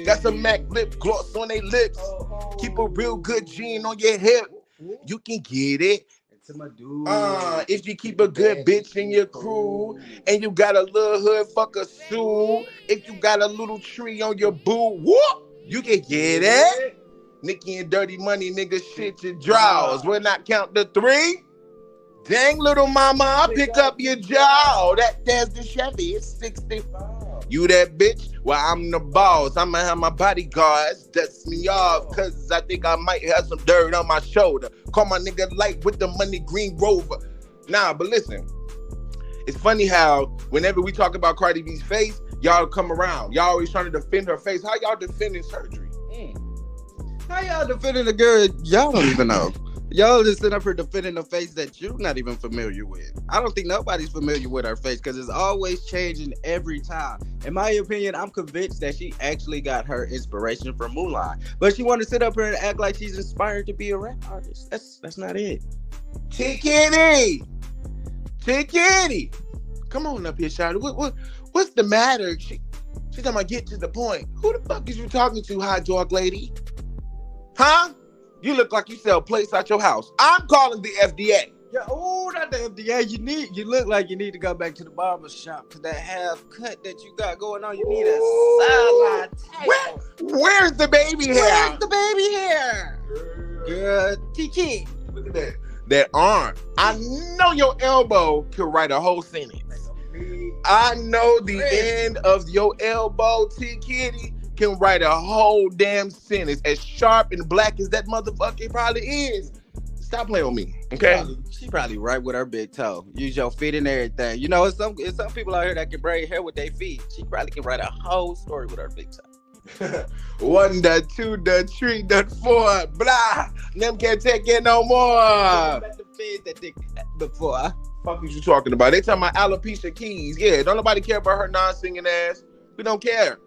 Speaker 9: Got some MAC lip gloss on their lips. Keep a real good jean on your hip. You can get it.
Speaker 10: to my dude.
Speaker 9: If you keep a good bitch in your crew, and you got a little hood fucker suit, if you got a little tree on your boo, whoop, you can get it. Nicki and Dirty Money, nigga, shit your draws. When I count to 3, dang, little mama, I'll pick up your jaw. There's the Chevy, it's 60. You that bitch? Well, I'm the boss. I'ma have my bodyguards dust me off, cause I think I might have some dirt on my shoulder. Call my nigga Light with the money, Green Rover. Nah, but listen, it's funny how whenever we talk about Cardi B's face, y'all come around. Y'all always trying to defend her face. How y'all defending surgery?
Speaker 10: How y'all defending a girl y'all don't even know? Y'all just sitting up here defending a face that you're not even familiar with. I don't think nobody's familiar with her face because it's always changing every time. In my opinion, I'm convinced that she actually got her inspiration from Mulan. But she wanted to sit up here and act like she's inspired to be a rap artist. That's not it.
Speaker 9: T-Kitty! Come on up here, Shawty. What's the matter? She's talking about get to the point. Who the fuck is you talking to, hot dog lady? Huh? You look like you sell plates out your house. I'm calling the FDA.
Speaker 10: Yeah, not the FDA. You look like you need to go back to the barber shop because that half cut that you got going on, you need a sideline.
Speaker 9: Where's the baby hair?
Speaker 10: Where's the baby hair? Girl, Tiki.
Speaker 9: Look at that. That arm. I know your elbow can write a whole sentence. I know the end of your elbow, T-Kitty, can write a whole damn sentence. As sharp and black as that motherfucker probably is. Stop playing with me, okay?
Speaker 10: She probably right with her big toe. Use your feet and everything. You know, it's some people out here that can braid hair with their feet. She probably can write a whole story with her big toe.
Speaker 9: 1, 2, 3, 4, blah. Them can't take it no more.
Speaker 10: Before.
Speaker 9: Fuck what you talking about? They talking about alopecia keys. Yeah, don't nobody care about her non-singing ass. We don't care.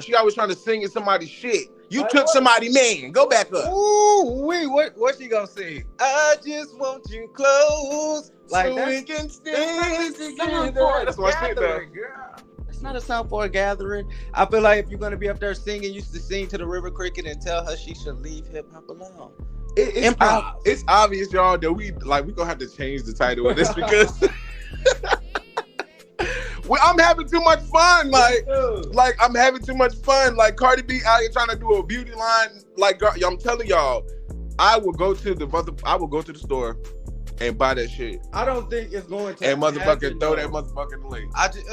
Speaker 9: She always trying to sing in somebody's shit. You took somebody's man. Go back up.
Speaker 10: Ooh, wait, what she gonna sing? I just want you close. Like
Speaker 9: so we can stay together. That's what I said though.
Speaker 10: It's not a song for a gathering. I feel like if you're gonna be up there singing, you used to sing to the River Cricket and tell her she should leave hip hop alone.
Speaker 9: It's obvious, y'all, that we gonna have to change the title of this because I'm having too much fun. Like I'm having too much fun. Like Cardi B out here trying to do a beauty line. Like I'm telling y'all, I will go to the store and buy that shit.
Speaker 10: I don't think it's going to.
Speaker 9: And motherfucking throw that motherfucking link.
Speaker 10: I just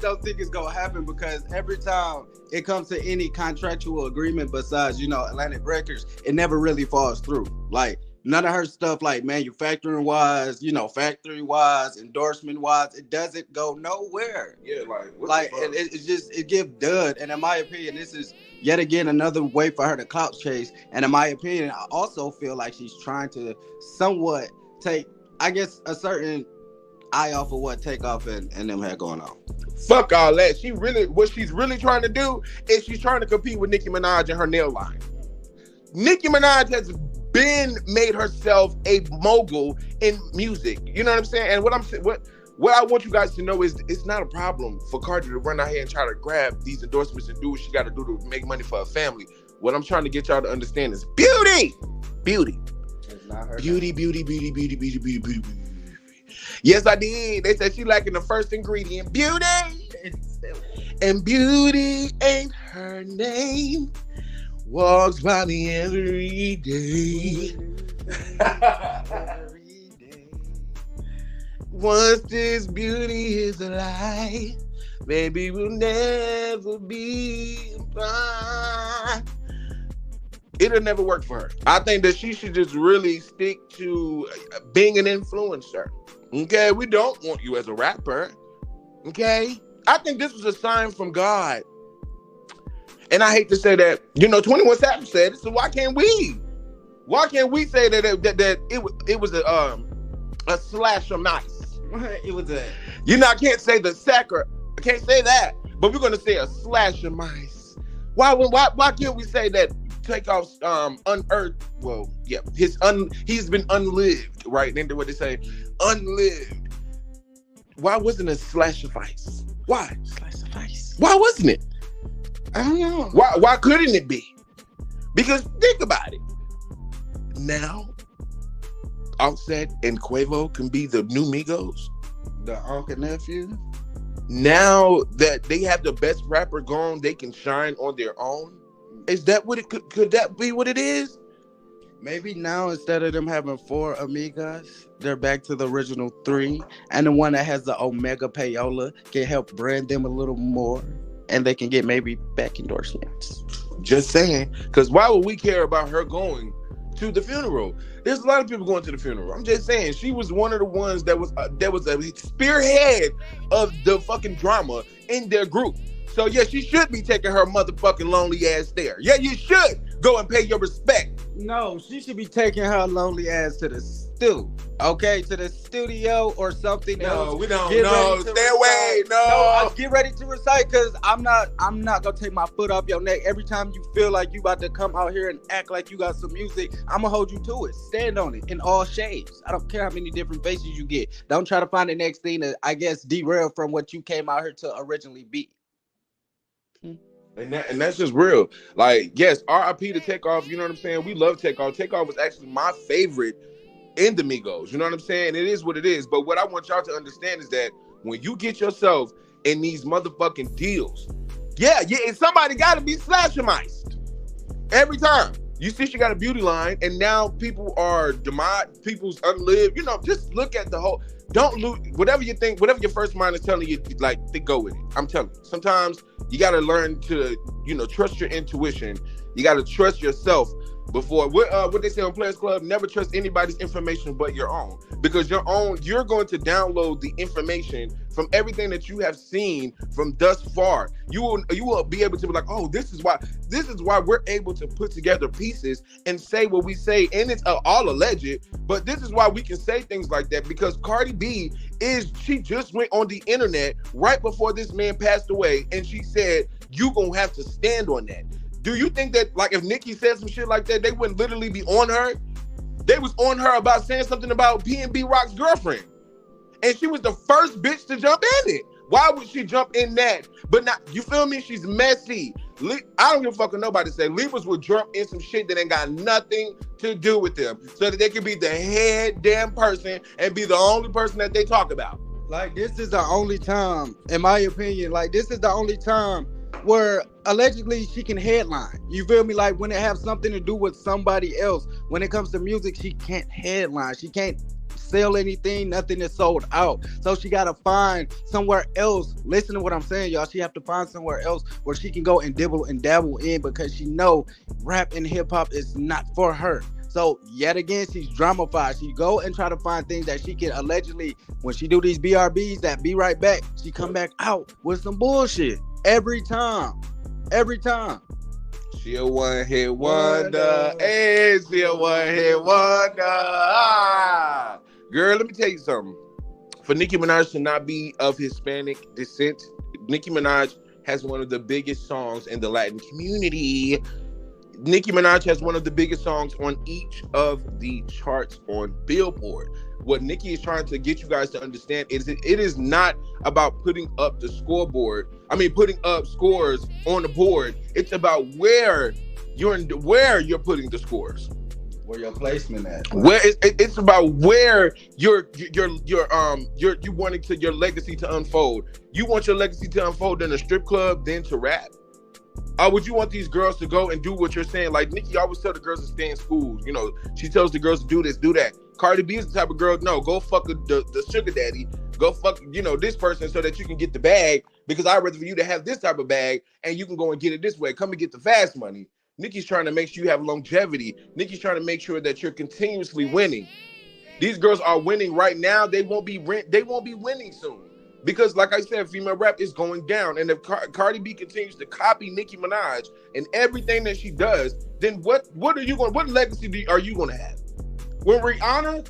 Speaker 10: don't think it's gonna happen because every time it comes to any contractual agreement besides, Atlantic Records, it never really falls through. Like none of her stuff, like manufacturing wise, factory wise, endorsement wise, it doesn't go nowhere.
Speaker 9: Yeah,
Speaker 10: it gives dud. And in my opinion, this is yet again another way for her to clout chase. And in my opinion, I also feel like she's trying to somewhat take, I guess, a certain eye off of what Takeoff and them had going on.
Speaker 9: Fuck all that. What she's really trying to do is she's trying to compete with Nicki Minaj and her nail line. Nicki Minaj has made herself a mogul in music. You know what I'm saying? And what I want you guys to know is it's not a problem for Cardi to run out here and try to grab these endorsements and do what she got to do to make money for her family. What I'm trying to get y'all to understand is beauty.
Speaker 10: It's not her.
Speaker 9: Beauty. Yes, I did. They said she lacking the first ingredient, beauty. And beauty ain't her name. Walks by me every day. Once this beauty is a lie, baby, we'll never be fine. It'll never work for her. I think that she should just really stick to being an influencer. Okay, we don't want you as a rapper. Okay, I think this was a sign from God. And I hate to say that, 21 Savage said it, so why can't we? Why can't we say that it was a slash from Nice?
Speaker 10: It was a...
Speaker 9: I can't say the sacker. I can't say that. But we're gonna say a slash of mice. Why can't we say that Takeoff's unearthed? Well, yeah, he's been unlived, right? And what they say, unlived. Why wasn't it a slash of ice? Why?
Speaker 10: Slash of ice.
Speaker 9: Why wasn't it?
Speaker 10: I don't know.
Speaker 9: Why couldn't it be? Because think about it. Now Offset and Quavo can be the new Migos?
Speaker 10: The uncle nephew?
Speaker 9: Now that they have the best rapper gone, they can shine on their own. Is that what it could that be what it is?
Speaker 10: Maybe now instead of them having 4 amigas, they're back to the original 3, and the one that has the Omega Payola can help brand them a little more, and they can get maybe back endorsements.
Speaker 9: Just saying, because why would we care about her going to the funeral? There's a lot of people going to the funeral. I'm just saying, she was one of the ones that was a spearhead of the fucking drama in their group. So yeah, she should be taking her motherfucking lonely ass there. Yeah, you should go and pay your respect.
Speaker 10: No, she should be taking her lonely ass to the stew. Okay, to the studio or something else.
Speaker 9: No, we don't. No, stay away. No,
Speaker 10: get ready to recite, because I'm not gonna take my foot off your neck. Every time you feel like you about to come out here and act like you got some music, I'm gonna hold you to it. Stand on it in all shades. I don't care how many different faces you get. Don't try to find the next thing that, I guess, derail from what you came out here to originally be.
Speaker 9: And that's just real. Like, yes, RIP to Takeoff. You know what I'm saying? We love Takeoff. Takeoff was actually my favorite in the Migos. You know what I'm saying? It is what it is. But what I want y'all to understand is that when you get yourself in these motherfucking deals, yeah, and somebody got to be slashemized every time. You see, she got a beauty line, and now people are people's unlived. You know, just look at the whole. Don't lose whatever you think, whatever your first mind is telling you, like, to go with it. I'm telling you, sometimes you got to learn to, trust your intuition. You got to trust yourself before what they say on Players Club. Never trust anybody's information but your own, because you're going to download the information from everything that you have seen from thus far. You will be able to be like, oh, this is why we're able to put together pieces and say what we say, and it's all alleged, but this is why we can say things like that, because Cardi B she just went on the internet right before this man passed away, and she said, you gonna have to stand on that. Do you think that, like, if Nicki said some shit like that, they wouldn't literally be on her? They was on her about saying something about P&B Rock's girlfriend. And she was the first bitch to jump in it. Why would she jump in that? But not, you feel me? She's messy. I don't give a fuck what nobody say. Libras will jump in some shit that ain't got nothing to do with them, so that they can be the head damn person and be the only person that they talk about.
Speaker 10: Like, this is the only time, in my opinion, this is the only time where allegedly she can headline. You feel me? Like, when it have something to do with somebody else. When it comes to music, she can't headline. She can't sell anything. Nothing is sold out. So she got to find somewhere else. Listen to what I'm saying, y'all. She have to find somewhere else where she can go and dibble and dabble in, because she know rap and hip hop is not for her. So yet again, she's dramified. She go and try to find things that she can allegedly, when she do these BRBs that be right back, she come back out with some bullshit. Every time.
Speaker 9: She a one-hit wonder. Hey, she a one-hit wonder. Ah. Girl, let me tell you something. For Nicki Minaj to not be of Hispanic descent, Nicki Minaj has one of the biggest songs in the Latin community. Nicki Minaj has one of the biggest songs on each of the charts on Billboard. What Nicki is trying to get you guys to understand is it is not about putting up the scoreboard. Putting up scores on the board. It's about where you're putting the scores.
Speaker 10: Where your placement at?
Speaker 9: Where it's about where you wanting your legacy to unfold. You want your legacy to unfold in a strip club, then to rap. Would you want these girls to go and do what you're saying? Like, Nicki always tell the girls to stay in school. She tells the girls to do this, do that. Cardi B is the type of girl, no, go fuck the sugar daddy. Go fuck, this person so that you can get the bag, because I'd rather for you to have this type of bag and you can go and get it this way. Come and get the fast money. Nicki's trying to make sure you have longevity. Nicki's trying to make sure that you're continuously winning. These girls are winning right now. They won't be winning soon. Because, like I said, female rap is going down. And if Cardi B continues to copy Nicki Minaj and everything that she does, then what legacy are you going to have? When Rihanna,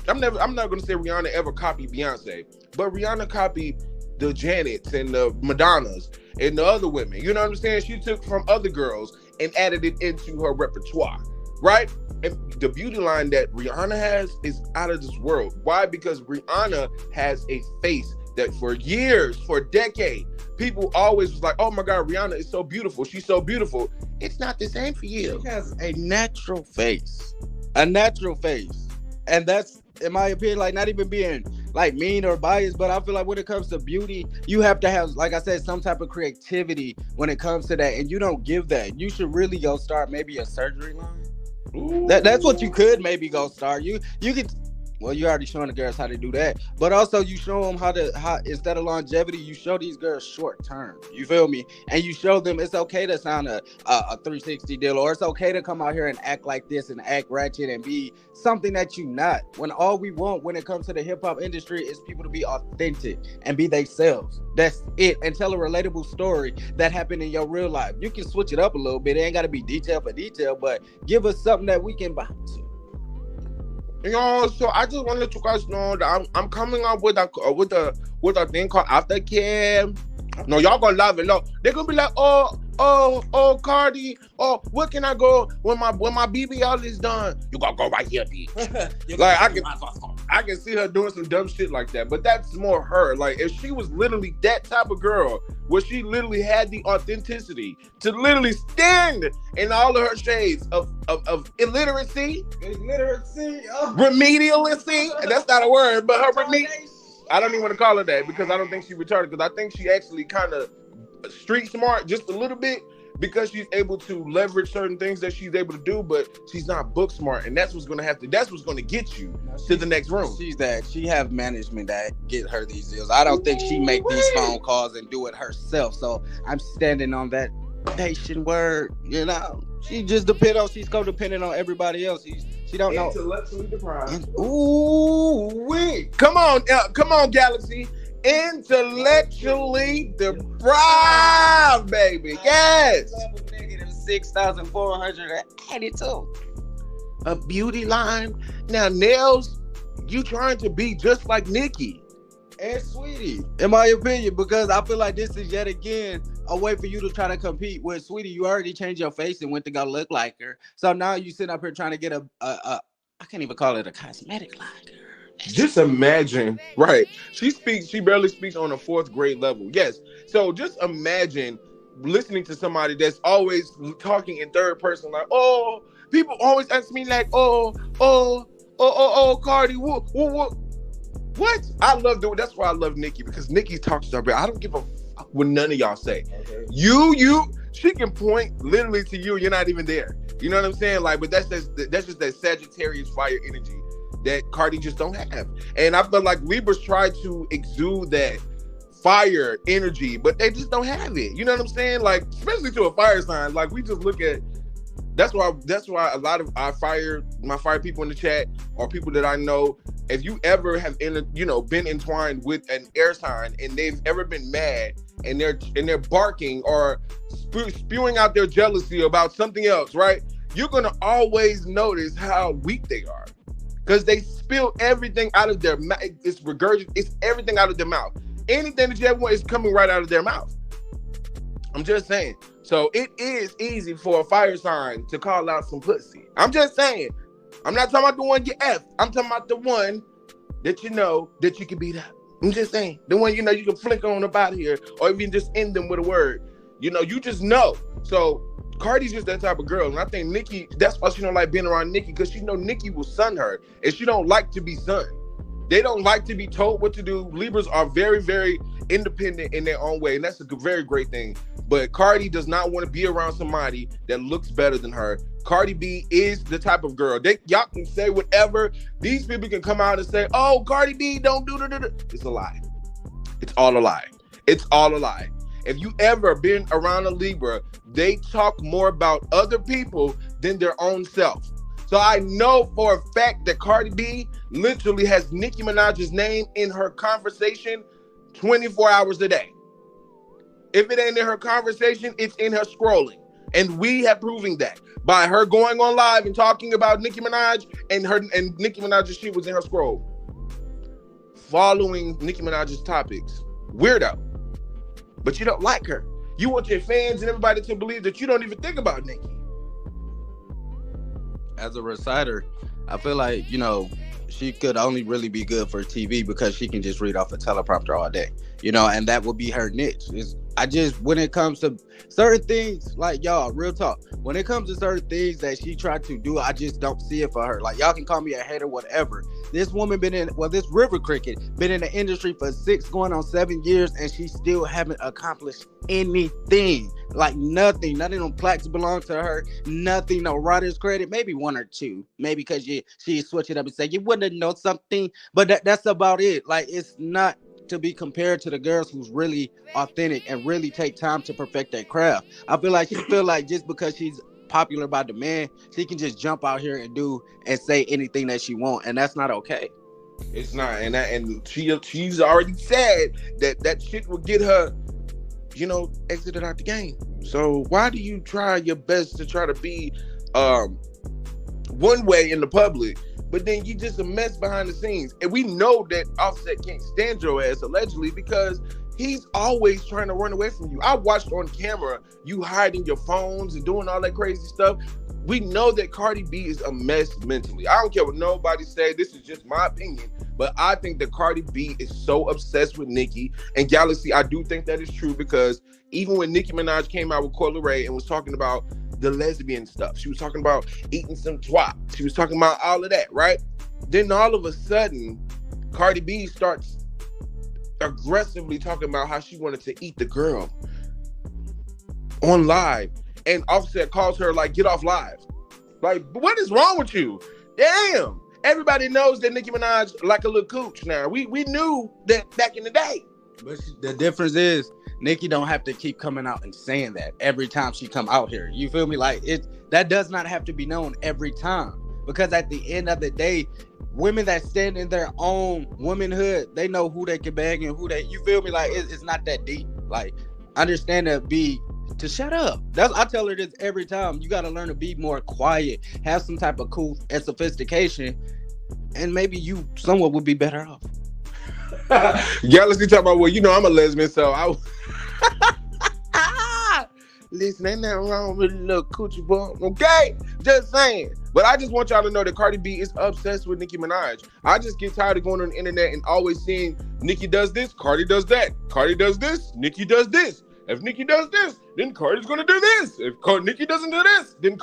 Speaker 9: I'm not going to say Rihanna ever copied Beyonce, but Rihanna copied the Janets and the Madonnas and the other women. You know what I'm saying? She took from other girls and added it into her repertoire, right? And the beauty line that Rihanna has is out of this world. Why? Because Rihanna has a face that for years, for a decade, people always was like, oh my God, Rihanna is so beautiful. She's so beautiful. It's not the same for you.
Speaker 10: She has a natural face. A natural face. And that's, in my opinion, like, not even being like mean or biased, but I feel like when it comes to beauty, you have to have, like I said, some type of creativity when it comes to that, and you don't give that. You should really go start maybe a surgery line. That's what you could maybe go start. You could. Well, you already showing the girls how to do that, but also you show them how instead of longevity, you show these girls short term. You feel me? And you show them it's okay to sign a 360 deal, or it's okay to come out here and act like this and act ratchet and be something that you not. When all we want when it comes to the hip hop industry is people to be authentic and be themselves. That's it. And tell a relatable story that happened in your real life. You can switch it up a little bit. It ain't got to be detail for detail, but give us something that we can buy to.
Speaker 9: You know, so I just want to let you guys know that I'm coming up with a thing called aftercare. No, y'all gonna love it. No, they're gonna be like, oh, Cardi, oh, where can I go when my BBL is done? You gotta go right here, B. Like I can see her doing some dumb shit like that, but that's more her. Like if she was literally that type of girl, where she literally had the authenticity to literally stand in all of her shades of illiteracy, remedialacy, and that's not a word, but her I don't even want to call her that because I don't think she retarded, because I think she actually kind of street smart just a little bit, because she's able to leverage certain things that she's able to do, but she's not book smart, and that's what's gonna get you to the next room.
Speaker 10: She have management that get her these deals. I don't think she make these phone calls and do it herself. So I'm standing on that Haitian word, you know. She's codependent on everybody else. She don't know.
Speaker 9: Intellectually deprived. Ooh, wait. Come on, Galaxy. Intellectually deprived, baby. Yes.
Speaker 10: $6,482.
Speaker 9: A beauty line. Now, Nails, you trying to be just like Nicki
Speaker 10: and Sweetie, in my opinion, because I feel like this is yet again a way for you to try to compete with Sweetie. You already changed your face and went to go look like her. So now you sit up here trying to get a I can't even call it a cosmetic like her.
Speaker 9: Just imagine, right? She barely speaks on a 4th grade level. Yes. So just imagine listening to somebody that's always talking in third person, like, oh, people always ask me like, oh, Cardi, what? I love doing. That's why I love Nicki, because Nicki talks to her, but I don't give a fuck what none of y'all say. Okay. She can point literally to you. You're not even there. You know what I'm saying? Like, but that's just that Sagittarius fire energy that Cardi just don't have. And I feel like Libras try to exude that fire energy, but they just don't have it. You know what I'm saying? Like, especially to a fire sign. Like, we just look at. That's why a lot of my fire people in the chat, or people that I know, if you ever have been entwined with an air sign and they've ever been mad and they're barking or spewing out their jealousy about something else, right? You're gonna always notice how weak they are, because they spill everything out of their mouth. It's everything out of their mouth. Anything that you ever want is coming right out of their mouth. I'm just saying. So it is easy for a fire sign to call out some pussy. I'm just saying. I'm not talking about the one you F. I'm talking about the one that you know that you can beat up. I'm just saying. The one you know you can flick on up out of here, or even just end them with a word. You know, you just know. So Cardi's just that type of girl. And I think Nicki, that's why she don't like being around Nicki, because she know Nicki will sun her. And she don't like to be sunned. They don't like to be told what to do. Libras are very, very independent in their own way. And that's a very great thing. But Cardi does not want to be around somebody that looks better than her. Cardi B is the type of girl. Y'all can say whatever. These people can come out and say, oh, Cardi B don't do that. It's a lie. It's all a lie. It's all a lie. If you ever been around a Libra, they talk more about other people than their own self. So I know for a fact that Cardi B literally has Nicki Minaj's name in her conversation 24 hours a day. If it ain't in her conversation, it's in her scrolling. And we have proven that by her going on live and talking about Nicki Minaj, and Nicki Minaj's shit was in her scroll. Following Nicki Minaj's topics. Weirdo. But you don't like her. You want your fans and everybody to believe that you don't even think about Nicki.
Speaker 10: As a reciter, I feel like, she could only really be good for TV because she can just read off a teleprompter all day. you know, and that would be her niche. When it comes to certain things, like y'all, real talk, when it comes to certain things that she tried to do, I just don't see it for her. Like, y'all can call me a hater, whatever. This woman this River Cricket been in the industry for 6 going on 7 years, and she still haven't accomplished anything. Like, nothing. None of them plaques belong to her. Nothing. No writer's credit. Maybe 1 or 2. Maybe because she switch it up and say, you wouldn't know something. But that's about it. Like, it's not to be compared to the girls who's really authentic and really take time to perfect their craft. I feel like just because she's popular by demand, she can just jump out here and do and say anything that she wants, and that's not okay.
Speaker 9: It's not, and she's already said that shit will get her, you know, exited out the game. So why do you try your best to try to be one way in the public, but then you just a mess behind the scenes? And we know that Offset can't stand your ass, allegedly, because he's always trying to run away from you. I watched on camera you hiding your phones and doing all that crazy stuff. We know that Cardi B is a mess mentally. I don't care what nobody say. This is just my opinion. But I think that Cardi B is so obsessed with Nicki. And Galaxy, I do think that is true, because even when Nicki Minaj came out with Coi Leray and was talking about the lesbian stuff, she was talking about eating some twat. She was talking about all of that, right? Then all of a sudden, Cardi B starts aggressively talking about how she wanted to eat the girl on live, and Offset calls her like, get off live. Like, what is wrong with you? Damn, everybody knows that Nicki Minaj like a little cooch now. We knew that back in the day.
Speaker 10: But the difference is Nicki don't have to keep coming out and saying that every time she come out here. You feel me? Like, that does not have to be known every time, because at the end of the day, women that stand in their own womanhood, they know who they can bag and who they, you feel me? Like, it's not that deep. Like, understand to shut up. I tell her this every time. You got to learn to be more quiet, have some type of cool and sophistication, and maybe you somewhat would be better off.
Speaker 9: Galaxy talking about, well, you know, I'm a lesbian, so I listen, ain't nothing wrong with a little coochie bump, okay? Just saying. But I just want y'all to know that Cardi B is obsessed with Nicki Minaj. I just get tired of going on the internet and always seeing Nicki does this, Cardi does that. Cardi does this, Nicki does this. If Nicki does this, then Cardi's gonna do this. If Nicki doesn't do this, then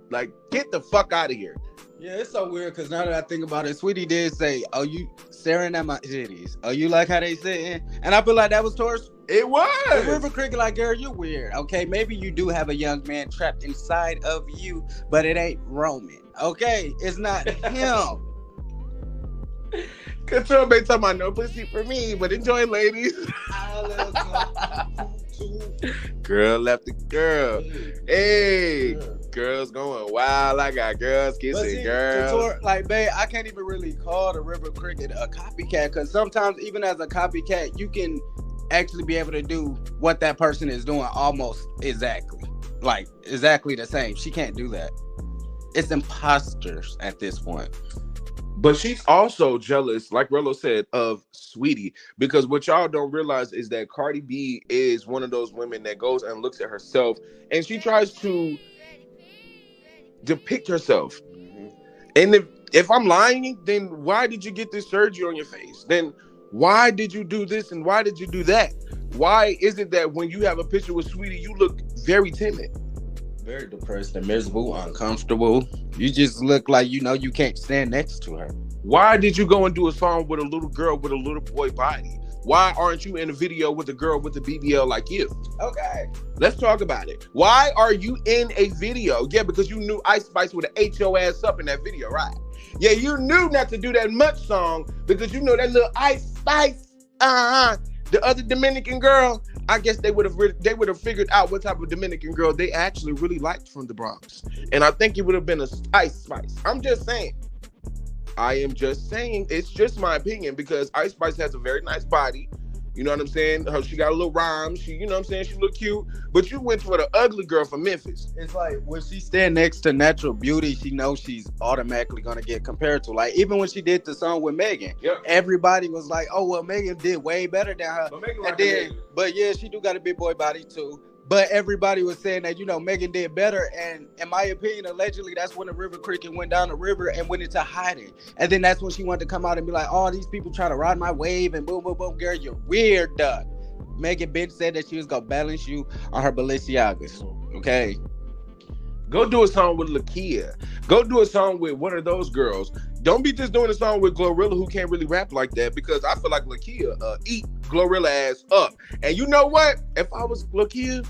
Speaker 9: like, get the fuck out of here.
Speaker 10: Yeah, it's so weird, because now that I think about it, Sweetie did say, oh, you staring at my titties. Oh, you like how they sitting? And I feel like that was towards...
Speaker 9: It was.
Speaker 10: River Cricket, like, girl, you're weird, okay? Maybe you do have a young man trapped inside of you, but it ain't Roman, okay? It's not him.
Speaker 9: Control Bay talking about no pussy for me, but enjoy, ladies. Girl left the girl. Hey, girls going wild. I got girls kissing girls.
Speaker 10: Like, babe, I can't even really call the River Cricket a copycat, because sometimes even as a copycat, you can actually be able to do what that person is doing almost exactly. Like, exactly the same. She can't do that. It's imposters at this point.
Speaker 9: But she's also jealous, like Rello said, of Sweetie, because what y'all don't realize is that Cardi B is one of those women that goes and looks at herself and she tries to depict herself. Mm-hmm. And if I'm lying, then why did you get this surgery on your face? Then why did you do this and why did you do that? Why is it that when you have a picture with Sweetie, you look very timid?
Speaker 10: Very depressed and miserable, uncomfortable. You just look like, you know, you can't stand next to her.
Speaker 9: Why did you go and do a song with a little girl with a little boy body? Why aren't you in a video with a girl with a BBL like you?
Speaker 10: Okay.
Speaker 9: Let's talk about it. Why are you in a video? Yeah, because you knew Ice Spice would have ate your ass up in that video, right? Yeah, you knew not to do that much song because you know that little Ice Spice, the other Dominican girl, I guess they would have figured out what type of Dominican girl they actually really liked from the Bronx. And I think it would have been a Ice Spice. I'm just saying. I am just saying. It's just my opinion, because Ice Spice has a very nice body. You know what I'm saying? She got a little rhyme. She, you know what I'm saying? She look cute. But you went for the ugly girl from Memphis.
Speaker 10: It's like when she stand next to natural beauty, she knows she's automatically going to get compared to. Like, even when she did the song with Megan, everybody was like, oh, well, Megan did way better than her. But yeah, she do got a big boy body too. But everybody was saying that, you know, Megan did better. And in my opinion, allegedly, that's when the River Cricket went down the river and went into hiding. And then that's when she wanted to come out and be like, oh, these people trying to ride my wave and boom, boom, boom. Girl, you're weird, duh. Megan bitch said that she was gonna balance you on her Balenciagas. Okay.
Speaker 9: Go do a song with Lakia. Go do a song with one of those girls. Don't be just doing a song with Glorilla who can't really rap like that, because I feel like Lakia eat Glorilla ass up. And you know what? If I was Lakia,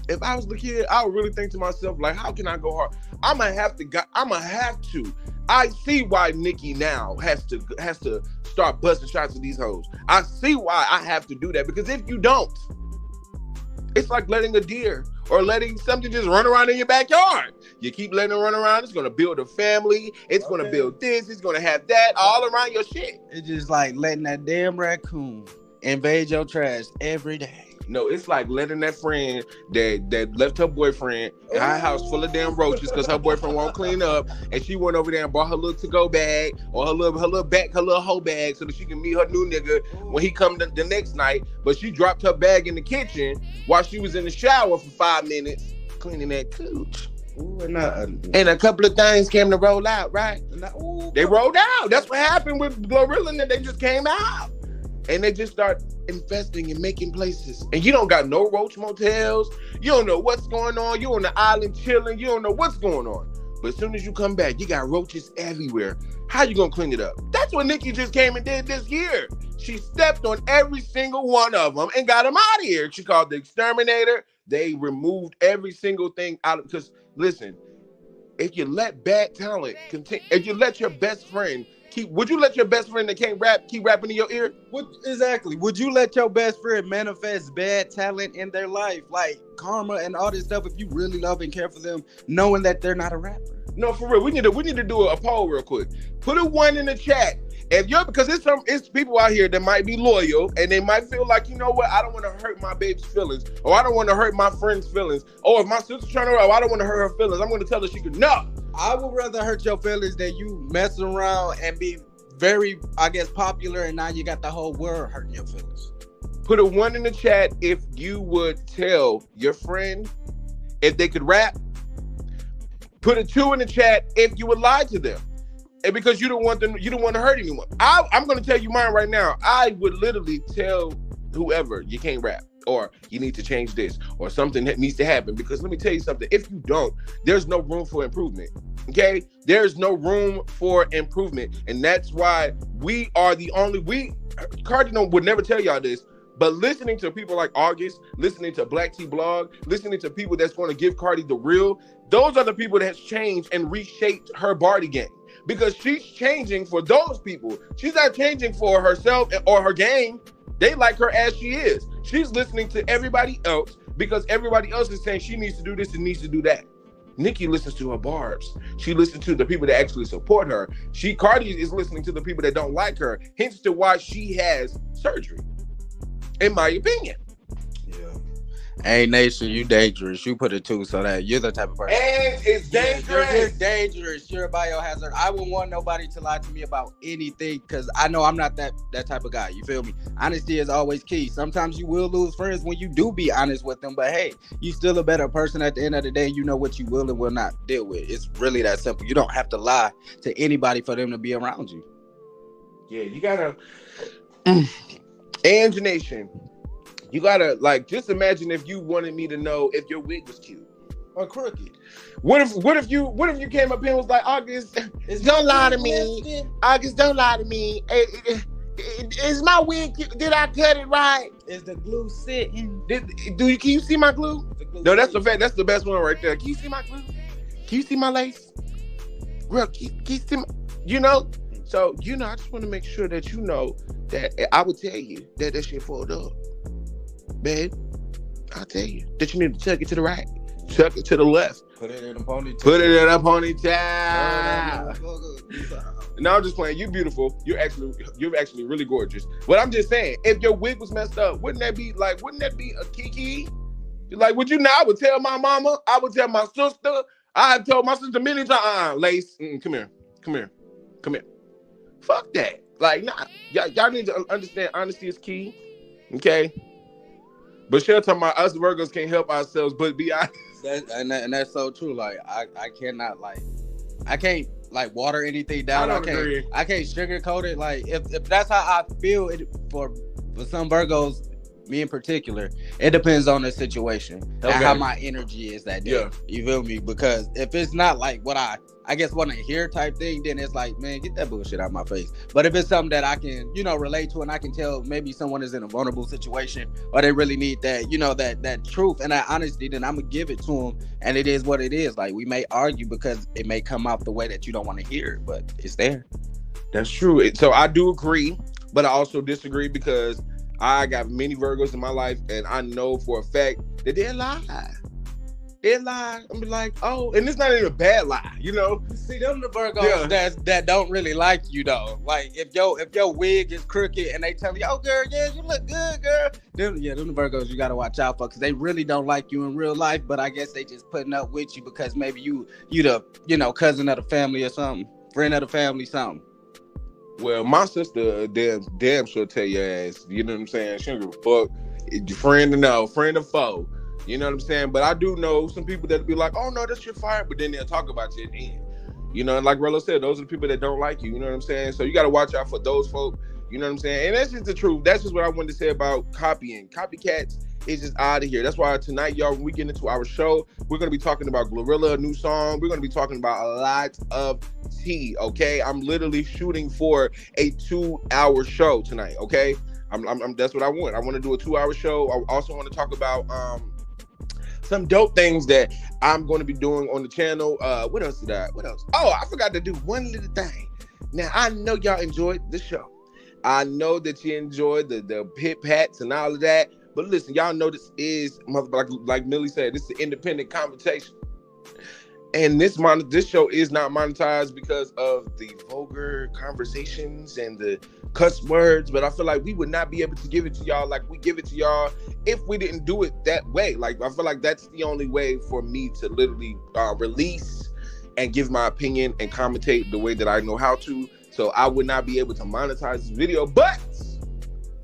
Speaker 9: I would really think to myself, like, how can I go hard? I'ma have to. I see why Nicki now has to start busting shots at these hoes. I see why I have to do that, because if you don't, it's like letting a deer or letting something just run around in your backyard. You keep letting it run around, it's gonna build a family, it's gonna build this, it's gonna have that all around your shit.
Speaker 10: It's just like letting that damn raccoon invade your trash every day.
Speaker 9: No, it's like letting that friend that left her boyfriend in her house full of damn roaches because her boyfriend won't clean up, and she went over there and bought her little to-go bag or her little hoe bag so that she can meet her new nigga when he come the next night. But she dropped her bag in the kitchen while she was in the shower for 5 minutes cleaning that cooch.
Speaker 10: Ooh, and
Speaker 9: a couple of things came to roll out, right? They rolled out. That's what happened with Glorilla, and they just came out. And they just start investing and making places. And you don't got no roach motels. You don't know what's going on. You on the island chilling. You don't know what's going on. But as soon as you come back, you got roaches everywhere. How you gonna clean it up? That's what Nicki just came and did this year. She stepped on every single one of them and got them out of here. She called the exterminator. They removed every single thing out of, because listen, if you let bad talent continue, if you let your best friend would you let your best friend that can't rap keep rapping in your ear?
Speaker 10: Exactly. Would you let your best friend manifest bad talent in their life, like karma and all this stuff, if you really love and care for them, knowing that they're not a rapper?
Speaker 9: No, for real. We need to do a poll real quick. Put a 1 in the chat. Because it's people out here that might be loyal and they might feel like, you know what, I don't want to hurt my baby's feelings, or I don't want to hurt my friend's feelings, or if my sister's trying to rap, I don't want to hurt her feelings. I'm going to tell her she could. No.
Speaker 10: I would rather hurt your feelings than you mess around and be very, I guess, popular, and now you got the whole world hurting your feelings.
Speaker 9: Put a 1 in the chat if you would tell your friend if they could rap. Put a 2 in the chat if you would lie to them. And because you don't want to hurt anyone. I'm going to tell you mine right now. I would literally tell whoever you can't rap, or you need to change this, or something that needs to happen. Because let me tell you something. If you don't, there's no room for improvement. Okay? There's no room for improvement. And that's why we are the only, Cardi would never tell y'all this, but listening to people like August, listening to Black T Blog, listening to people that's going to give Cardi the real, those are the people that's changed and reshaped her body game. Because she's changing for those people. She's not changing for herself or her game. They like her as she is. She's listening to everybody else because everybody else is saying she needs to do this and needs to do that. Nicki listens to her barbs. She listens to the people that actually support her. Cardi is listening to the people that don't like her. Hence to why she has surgery, in my opinion.
Speaker 10: Hey, Nation, you dangerous. You put it 2 so that you're the type of person.
Speaker 9: And it's dangerous.
Speaker 10: You're dangerous. You're a biohazard. I wouldn't want nobody to lie to me about anything because I know I'm not that type of guy. You feel me? Honesty is always key. Sometimes you will lose friends when you do be honest with them, but hey, you still a better person at the end of the day. You know what you will and will not deal with. It's really that simple. You don't have to lie to anybody for them to be around you.
Speaker 9: Yeah, you gotta. And Nation. You gotta, like, just imagine if you wanted me to know if your wig was cute or crooked. What if you came up here and was like, August, don't lie to me. August, don't lie to me. Is my wig cute? Did I cut it right?
Speaker 10: Is the glue sitting?
Speaker 9: Can you see my glue? No, that's the best one right there. Can you see my glue? Can you see my lace? Real, can you see my, you know? So, you know, I just want to make sure that you know that I would tell you that shit fold up. Babe, I'll tell you that you need to tuck it to the right, tuck it to the left.
Speaker 10: Put it in a ponytail.
Speaker 9: Put it in a ponytail. No, I'm just playing. You're beautiful. You're actually really gorgeous. But I'm just saying, if your wig was messed up, wouldn't that be a kiki? Like, would you not? I would tell my mama. I would tell my sister. I have told my sister many times, Lace, come here. Fuck that. Like, nah. Y'all need to understand honesty is key. Okay? But she'll talk about us Virgos can't help ourselves but be honest.
Speaker 10: And that's so true. Like, I cannot, like, I can't, like, water anything down. I can't sugarcoat it. Like, if that's how I feel it for some Virgos, me in particular, it depends on the situation and how my energy is that day.
Speaker 9: Yeah.
Speaker 10: You feel me? Because if it's not like what I guess want to hear type thing, then it's like, man, get that bullshit out of my face. But if it's something that I can, relate to, and I can tell maybe someone is in a vulnerable situation or they really need that, that truth and that honesty, then I'm gonna give it to them. And it is what it is. Like, we may argue because it may come out the way that you don't want to hear it, but it's there.
Speaker 9: That's true. So I do agree, but I also disagree because I got many Virgos in my life, and I know for a fact that they lie. They lie. I'm like, oh, and it's not even a bad lie,
Speaker 10: See, them the Virgos that don't really like you though. Like if your wig is crooked and they tell you, oh girl, yeah, you look good, girl. Them the Virgos you gotta watch out for, because they really don't like you in real life, but I guess they just putting up with you because maybe you the cousin of the family or something, friend of the family, something.
Speaker 9: Well, my sister damn sure tell your ass, you know what I'm saying? She don't give a fuck. Friend or no, friend or foe. You know what I'm saying? But I do know some people that'll be like, oh no, that's your fire, but then they'll talk about you at the end. And like Rello said, those are the people that don't like you, you know what I'm saying? So you gotta watch out for those folk, you know what I'm saying? And that's just the truth. That's just what I wanted to say about copying. Copycats is just out of here. That's why tonight, y'all, when we get into our show, we're gonna be talking about Glorilla, a new song. We're gonna be talking about a lot of tea, okay? I'm literally shooting for a 2-hour show tonight, okay? I'm that's what I want. I want to do a 2-hour show. I also want to talk about some dope things that I'm going to be doing on the channel. What else? Oh, I forgot to do one little thing. Now, I know y'all enjoyed the show. I know that you enjoyed the pit pats and all of that. But listen, y'all know this is, like Millie said, this is an independent conversation. And this show is not monetized because of the vulgar conversations and the cuss words, but I feel like we would not be able to give it to y'all like we give it to y'all if we didn't do it that way. Like, I feel like that's the only way for me to literally release and give my opinion and commentate the way that I know how to. So I would not be able to monetize this video, but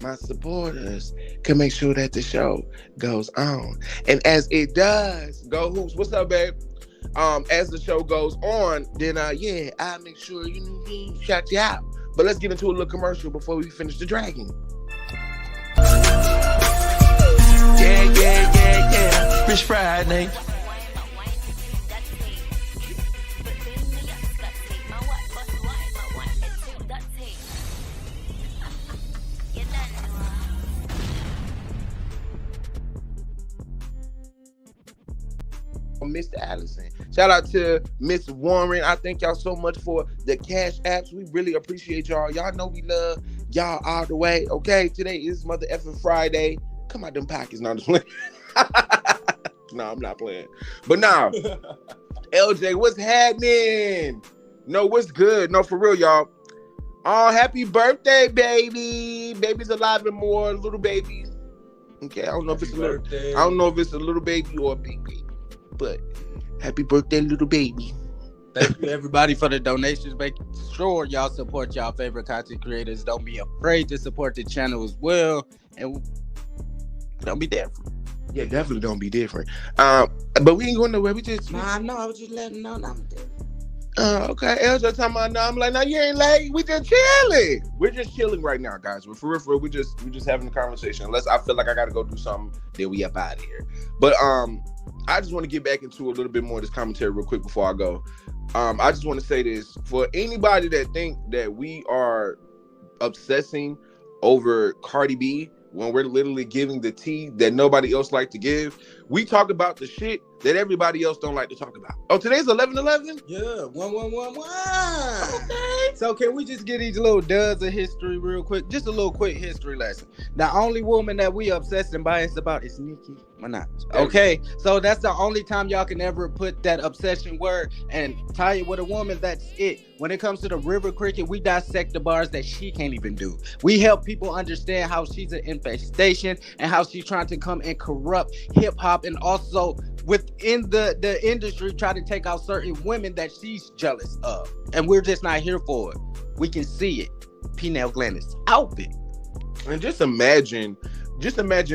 Speaker 9: my supporters can make sure that the show goes on. And as it does, go Hoops. What's up, babe? As the show goes on, then I'll make sure shout you out. But let's get into a little commercial before we finish the dragging.
Speaker 12: Yeah. Rich Friday.
Speaker 9: Mr. Allison. Shout out to Miss Warren. I thank y'all so much for the cash apps. We really appreciate y'all. Y'all know we love y'all all the way. Okay, today is Mother effing Friday. Come out them pockets. No, I'm just playing. No, I'm not playing. But now, LJ, what's happening? No, what's good? No, for real, y'all. Oh, happy birthday, baby. Baby's alive and more, little baby. Okay, I don't know if it's a little baby or a big baby. But happy birthday, little baby.
Speaker 10: Thank you, everybody, for the donations. Make sure y'all support y'all favorite content creators. Don't be afraid to support the channel as well. And don't be different.
Speaker 9: Yeah, definitely don't be different. But we ain't going nowhere. We just...
Speaker 10: Nah, I know. I was just letting them know I'm different.
Speaker 9: Okay, LJ talking about no. I'm like, no, you ain't late. We just chilling. We're just chilling right now, guys. We're for real. We just having a conversation. Unless I feel like I gotta go do something, then we up out of here. But I just want to get back into a little bit more of this commentary real quick before I go. I just want to say this. For anybody that think that we are obsessing over Cardi B when we're literally giving the tea that nobody else like to give, we talk about the shit that everybody else don't like to talk about. Oh, today's 11/11?
Speaker 10: Yeah, 111. Okay. So can we just get these little duds of history real quick? Just a little quick history lesson. The only woman that we obsessed and biased about is Nicki Minaj. Okay, so that's the only time y'all can ever put that obsession word and tie it with a woman. That's it. When it comes to the river cricket, we dissect the bars that she can't even do. We help people understand how she's an infestation and how she's trying to come and corrupt hip hop, and also within the industry try to take out certain women that she's jealous of. And we're just not here for it. We can see it. Pineal gland is out it.
Speaker 9: And just imagine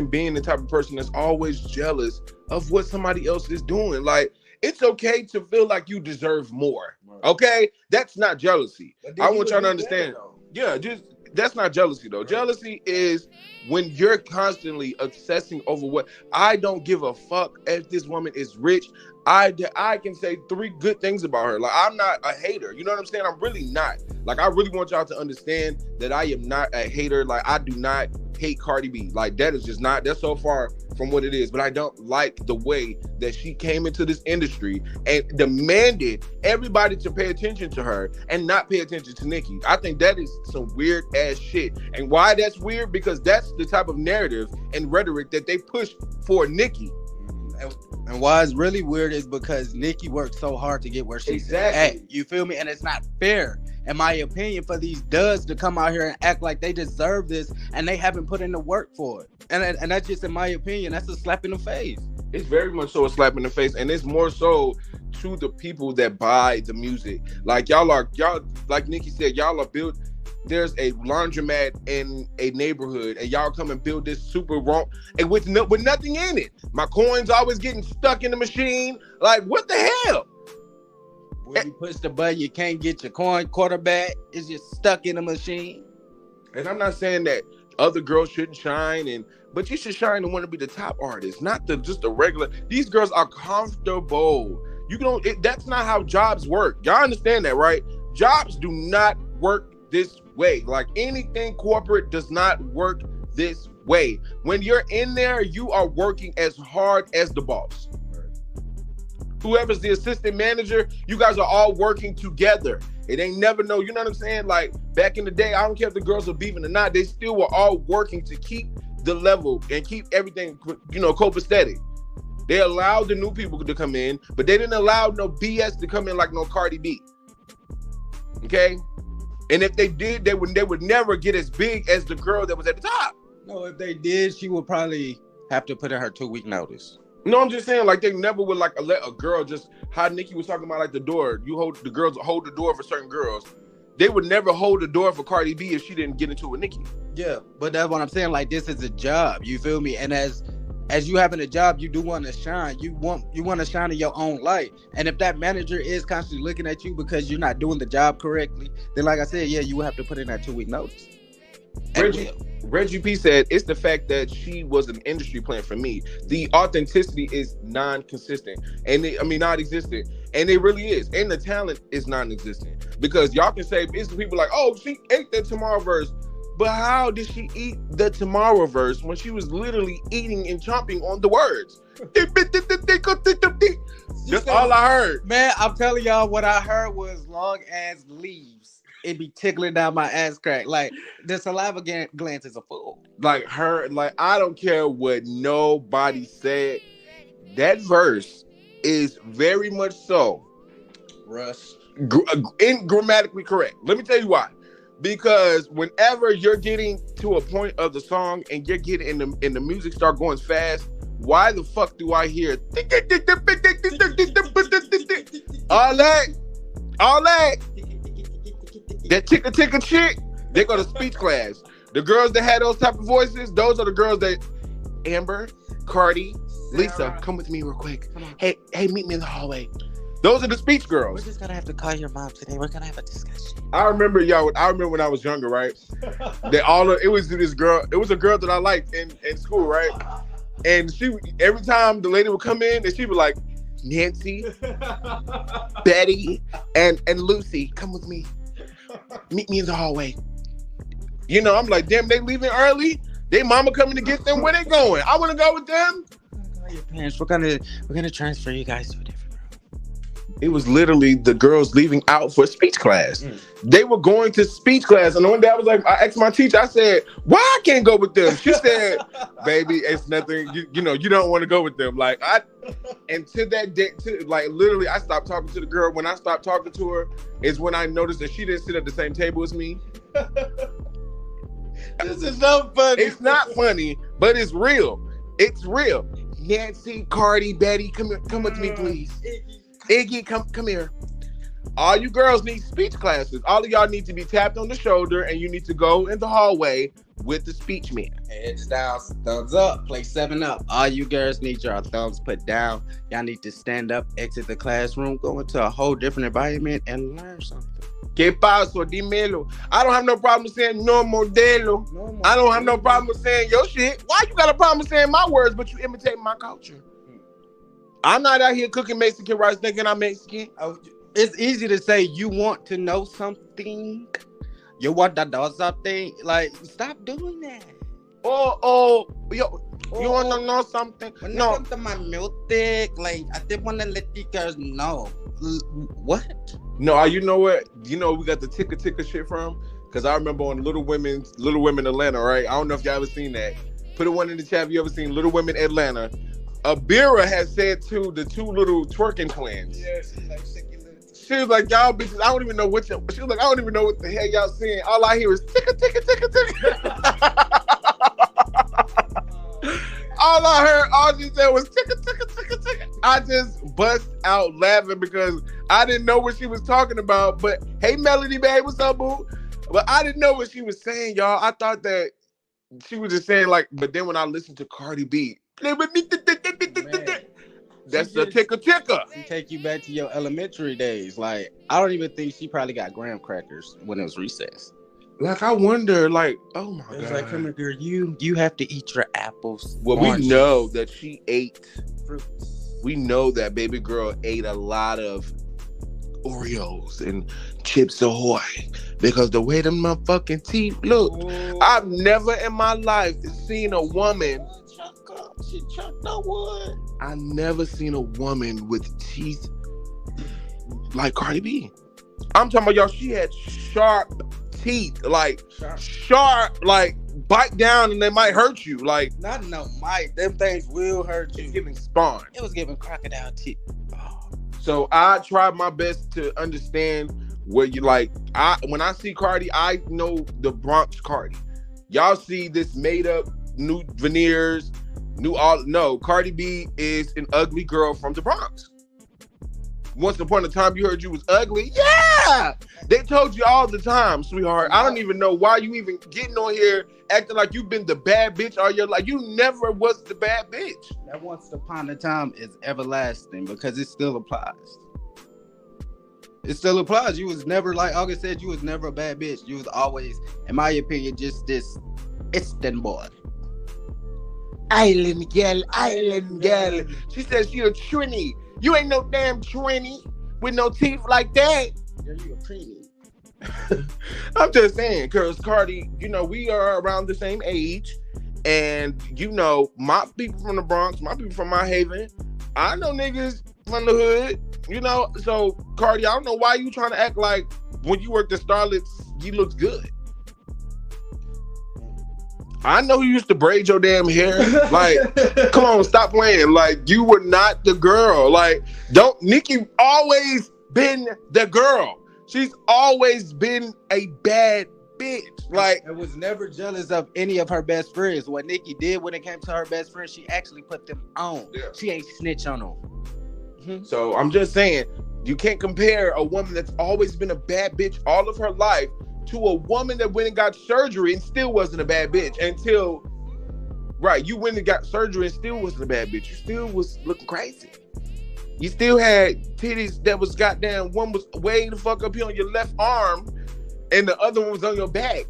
Speaker 9: being the type of person that's always jealous of what somebody else is doing. Like, it's okay to feel like you deserve more. Okay? That's not jealousy. I want y'all to understand. Yeah, just That's not jealousy though. Jealousy is when you're constantly obsessing over what I don't give a fuck if this woman is rich. I can say 3 good things about her. Like, I'm not a hater. You know what I'm saying? I'm really not. Like, I really want y'all to understand that I am not a hater. Like, I do not hate Cardi B. Like, that is just not, that's so far from what it is. But I don't like the way that she came into this industry and demanded everybody to pay attention to her and not pay attention to Nicki. I think that is some weird ass shit. And why that's weird? Because that's the type of narrative and rhetoric that they push for Nicki.
Speaker 10: And why it's really weird is because Nicki worked so hard to get where she's at. You feel me? And it's not fair, in my opinion, for these duds to come out here and act like they deserve this and they haven't put in the work for it. And that's just, in my opinion, that's a slap in the face.
Speaker 9: It's very much so a slap in the face, and it's more so to the people that buy the music. Like y'all, like Nicki said, y'all are built. There's a laundromat in a neighborhood, and y'all come and build this super wrong and with nothing in it. My coins always getting stuck in the machine. Like, what the hell?
Speaker 10: When you push the button, you can't get your coin quarterback. It's just stuck in the machine.
Speaker 9: And I'm not saying that other girls shouldn't shine, but you should shine and want to be the top artist, not just the regular. These girls are comfortable. You don't. That's not how jobs work. Y'all understand that, right? Jobs do not work this way. Like, anything corporate does not work this way. When you're in there, you are working as hard as the boss. Whoever's the assistant manager, you guys are all working together. It ain't never no, you know what I'm saying? Like, back in the day, I don't care if the girls are beefing or not, they still were all working to keep the level and keep everything, copacetic. They allowed the new people to come in, but they didn't allow no BS to come in like no Cardi B. Okay? And if they did, they would never get as big as the girl that was at the top.
Speaker 10: No, if they did, she would probably have to put in her 2-week notice.
Speaker 9: No, I'm just saying, like, they never would like let a girl just, how Nicki was talking about, like, the door. The girls hold the door for certain girls. They would never hold the door for Cardi B if she didn't get into it with Nicki.
Speaker 10: Yeah, but that's what I'm saying. Like, this is a job. You feel me? And as you having a job, you do want to shine. You want to shine in your own light. And if that manager is constantly looking at you because you're not doing the job correctly, then, like I said, yeah, you will have to put in that 2-week notice.
Speaker 9: Reggie P said, it's the fact that she was an industry plant for me. The authenticity is non-consistent. And non-existent. And it really is. And the talent is non-existent. Because y'all can say, it's the people like, oh, she ate that Tomorrow verse. But how did she eat the Tomorrow verse when she was literally eating and chomping on the words? That's all I heard.
Speaker 10: Man, I'm telling y'all, what I heard was long as leaves. It be tickling down my ass crack. Like, the saliva glands is a fool.
Speaker 9: Like her, like, I don't care what nobody said. That verse is very much so grammatically correct. Let me tell you why. Because whenever you're getting to a point of the song and you're getting in the music start going fast, why the fuck do I hear all that? That ticka chick, they go to speech class. The girls that had those type of voices, those are the girls that Amber, Cardi, Lisa, come with me real quick. Hey, meet me in the hallway. Those are the speech girls.
Speaker 10: We're just gonna have to call your mom today. We're gonna have a discussion.
Speaker 9: I remember when I was younger, right? It was a girl that I liked in school, right? And she, every time the lady would come in, and she would like, Nancy, Betty, and Lucy, come with me. Meet me in the hallway. You know, I'm like, damn, they leaving early? They mama coming to get them? Where they going? I want to go with them.
Speaker 10: Your parents, we're gonna transfer you guys to a different room.
Speaker 9: It was literally the girls leaving out for speech class. They were going to speech class, and one day I was like, I asked my teacher, I said, why I can't go with them? She said, baby, it's nothing. You know, you don't want to go with them. Like, and to that day, literally, I stopped talking to the girl. When I stopped talking to her, is when I noticed that she didn't sit at the same table as me.
Speaker 10: This is so funny.
Speaker 9: It's not funny, but it's real. It's real. Nancy, Cardi, Betty, come with me, please. Iggy, come here. All you girls need speech classes. All of y'all need to be tapped on the shoulder, and you need to go in the hallway with the speech man.
Speaker 10: Heads down, thumbs up, play 7 up. All you girls need your thumbs put down. Y'all need to stand up, exit the classroom, go into a whole different environment, and learn something.
Speaker 9: ¿Qué paso? Dímelo. I don't have no problem saying no modelo. I don't have no problem with saying your shit. Why you got a problem with saying my words, but you imitate my culture? I'm not out here cooking Mexican rice thinking I'm Mexican.
Speaker 10: It's easy to say you want to know something. You want to know something. Like, stop doing that.
Speaker 9: You want to know something?
Speaker 10: When it comes to my music, like, I didn't want to let you guys know. What?
Speaker 9: No, you know what? You know we got the ticka shit from? Because I remember on Little Women Atlanta, right? I don't know if y'all ever seen that. Put a one in the chat if you ever seen Little Women Atlanta. Abira has said to the two little twerking twins. Yeah, she was like, y'all bitches, I don't even know what she was like, I don't even know what the hell y'all saying. All I hear is ticka. All she said was ticka. I just bust out laughing because I didn't know what she was talking about. But hey, Melody, babe, what's up, boo? But I didn't know what she was saying, y'all. I thought that she was just saying like, but then when I listened to Cardi B, that's the ticka.
Speaker 10: She take you back to your elementary days. Like, I don't even think she probably got graham crackers when it was recess.
Speaker 9: Like, I wonder, like, oh my God.
Speaker 10: It's like, come here, girl, you have to eat your apples.
Speaker 9: Well, we know that she ate fruits. We know that baby girl ate a lot of Oreos and Chips Ahoy because the way them motherfucking teeth look. Ooh. I've never in my life seen a woman. She chucked the wood. I never seen a woman with teeth like Cardi B. I'm talking about, y'all, she had sharp teeth, like sharp, like bite down and they might hurt you. Like,
Speaker 10: not no might. Them things will hurt you.
Speaker 9: It's giving spawn.
Speaker 10: It was giving crocodile teeth.
Speaker 9: Oh. So I tried my best to understand where you like. When I see Cardi, I know the Bronx Cardi. Y'all see this made up new veneers, no. Cardi B is an ugly girl from the Bronx. Once upon a time, you heard you was ugly. Yeah, they told you all the time, sweetheart. I don't even know why you even getting on here acting like you've been the bad bitch all your life. You never was the bad bitch.
Speaker 10: That once upon a time is everlasting because it still applies. It still applies. You was never, like August said, you was never a bad bitch. You was always, in my opinion, just this Eastern boy.
Speaker 9: Island girl. She said she a Trini. You ain't no damn Trini with no teeth like that.
Speaker 10: Girl, you a preemie.
Speaker 9: I'm just saying, because Cardi, you know, we are around the same age. And, you know, my people from the Bronx, my people from my Haven, I know niggas from the hood, you know. So, Cardi, I don't know why you trying to act like when you work the Starlets, you look good. I know you used to braid your damn hair. Like, come on, stop playing. Like, you were not the girl. Like, Nicki always been the girl. She's always been a bad bitch. Like,
Speaker 10: I was never jealous of any of her best friends. What Nicki did when it came to her best friends, she actually put them on. Yeah. She ain't snitch on them.
Speaker 9: Mm-hmm. So I'm just saying, you can't compare a woman that's always been a bad bitch all of her life to a woman that went and got surgery and still wasn't a bad bitch until, right, you went and got surgery and still wasn't a bad bitch. You still was looking crazy. You still had titties that was goddamn, one was way the fuck up here on your left arm and the other one was on your back.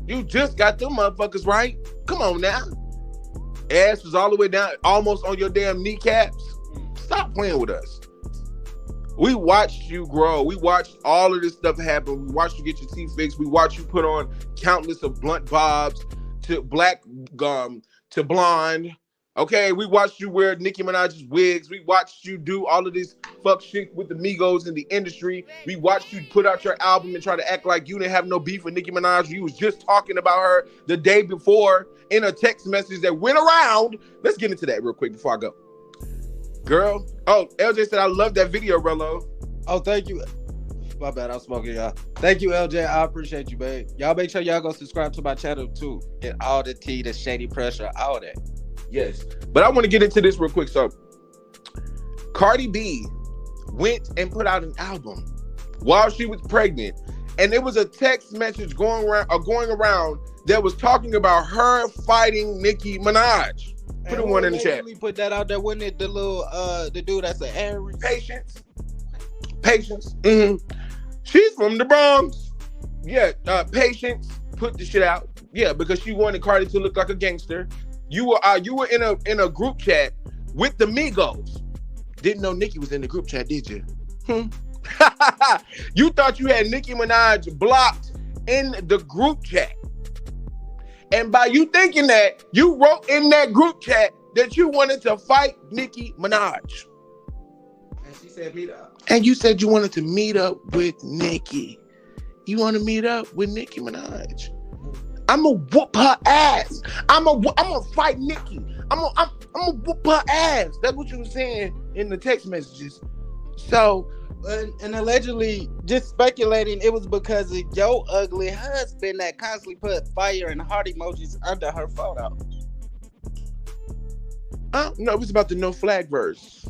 Speaker 9: You just got them motherfuckers right. Come on now. Ass was all the way down, almost on your damn kneecaps. Stop playing with us. We watched you grow. We watched all of this stuff happen. We watched you get your teeth fixed. We watched you put on countless of blunt bobs to black gum to blonde. Okay, we watched you wear Nicki Minaj's wigs. We watched you do all of this fuck shit with the Migos in the industry. We watched you put out your album and try to act like you didn't have no beef with Nicki Minaj. You was just talking about her the day before in a text message that went around. Let's get into that real quick before I go. Girl. Oh, LJ said, I love that video, Rello.
Speaker 10: Oh, thank you. My bad, I'm smoking, y'all. Thank you, LJ. I appreciate you, babe. Y'all make sure y'all go subscribe to my channel, too. Get all the tea, the shady pressure, all that.
Speaker 9: Yes. But I want to get into this real quick. So, Cardi B went and put out an album while she was pregnant. And there was a text message going around that was talking about her fighting Nicki Minaj. Put a one in the chat.
Speaker 10: Put that out there, wasn't it? The little, the dude that's an Aries.
Speaker 9: Patience. Mm-hmm. She's from the Bronx. Yeah, Patience put the shit out. Yeah, because she wanted Cardi to look like a gangster. You were in a group chat with the Migos. Didn't know Nicki was in the group chat, did you? You thought you had Nicki Minaj blocked in the group chat. And by you thinking that, you wrote in that group chat that you wanted to fight Nicki Minaj.
Speaker 10: And she said meet up.
Speaker 9: And you said you wanted to meet up with Nicki. You want to meet up with Nicki Minaj. I'm gonna whoop her ass. I'm gonna fight Nicki. I'm gonna whoop her ass. That's what you were saying in the text messages. So,
Speaker 10: and allegedly, just speculating, it was because of your ugly husband that constantly put fire and heart emojis under her photo.
Speaker 9: No, it was about the no flag verse.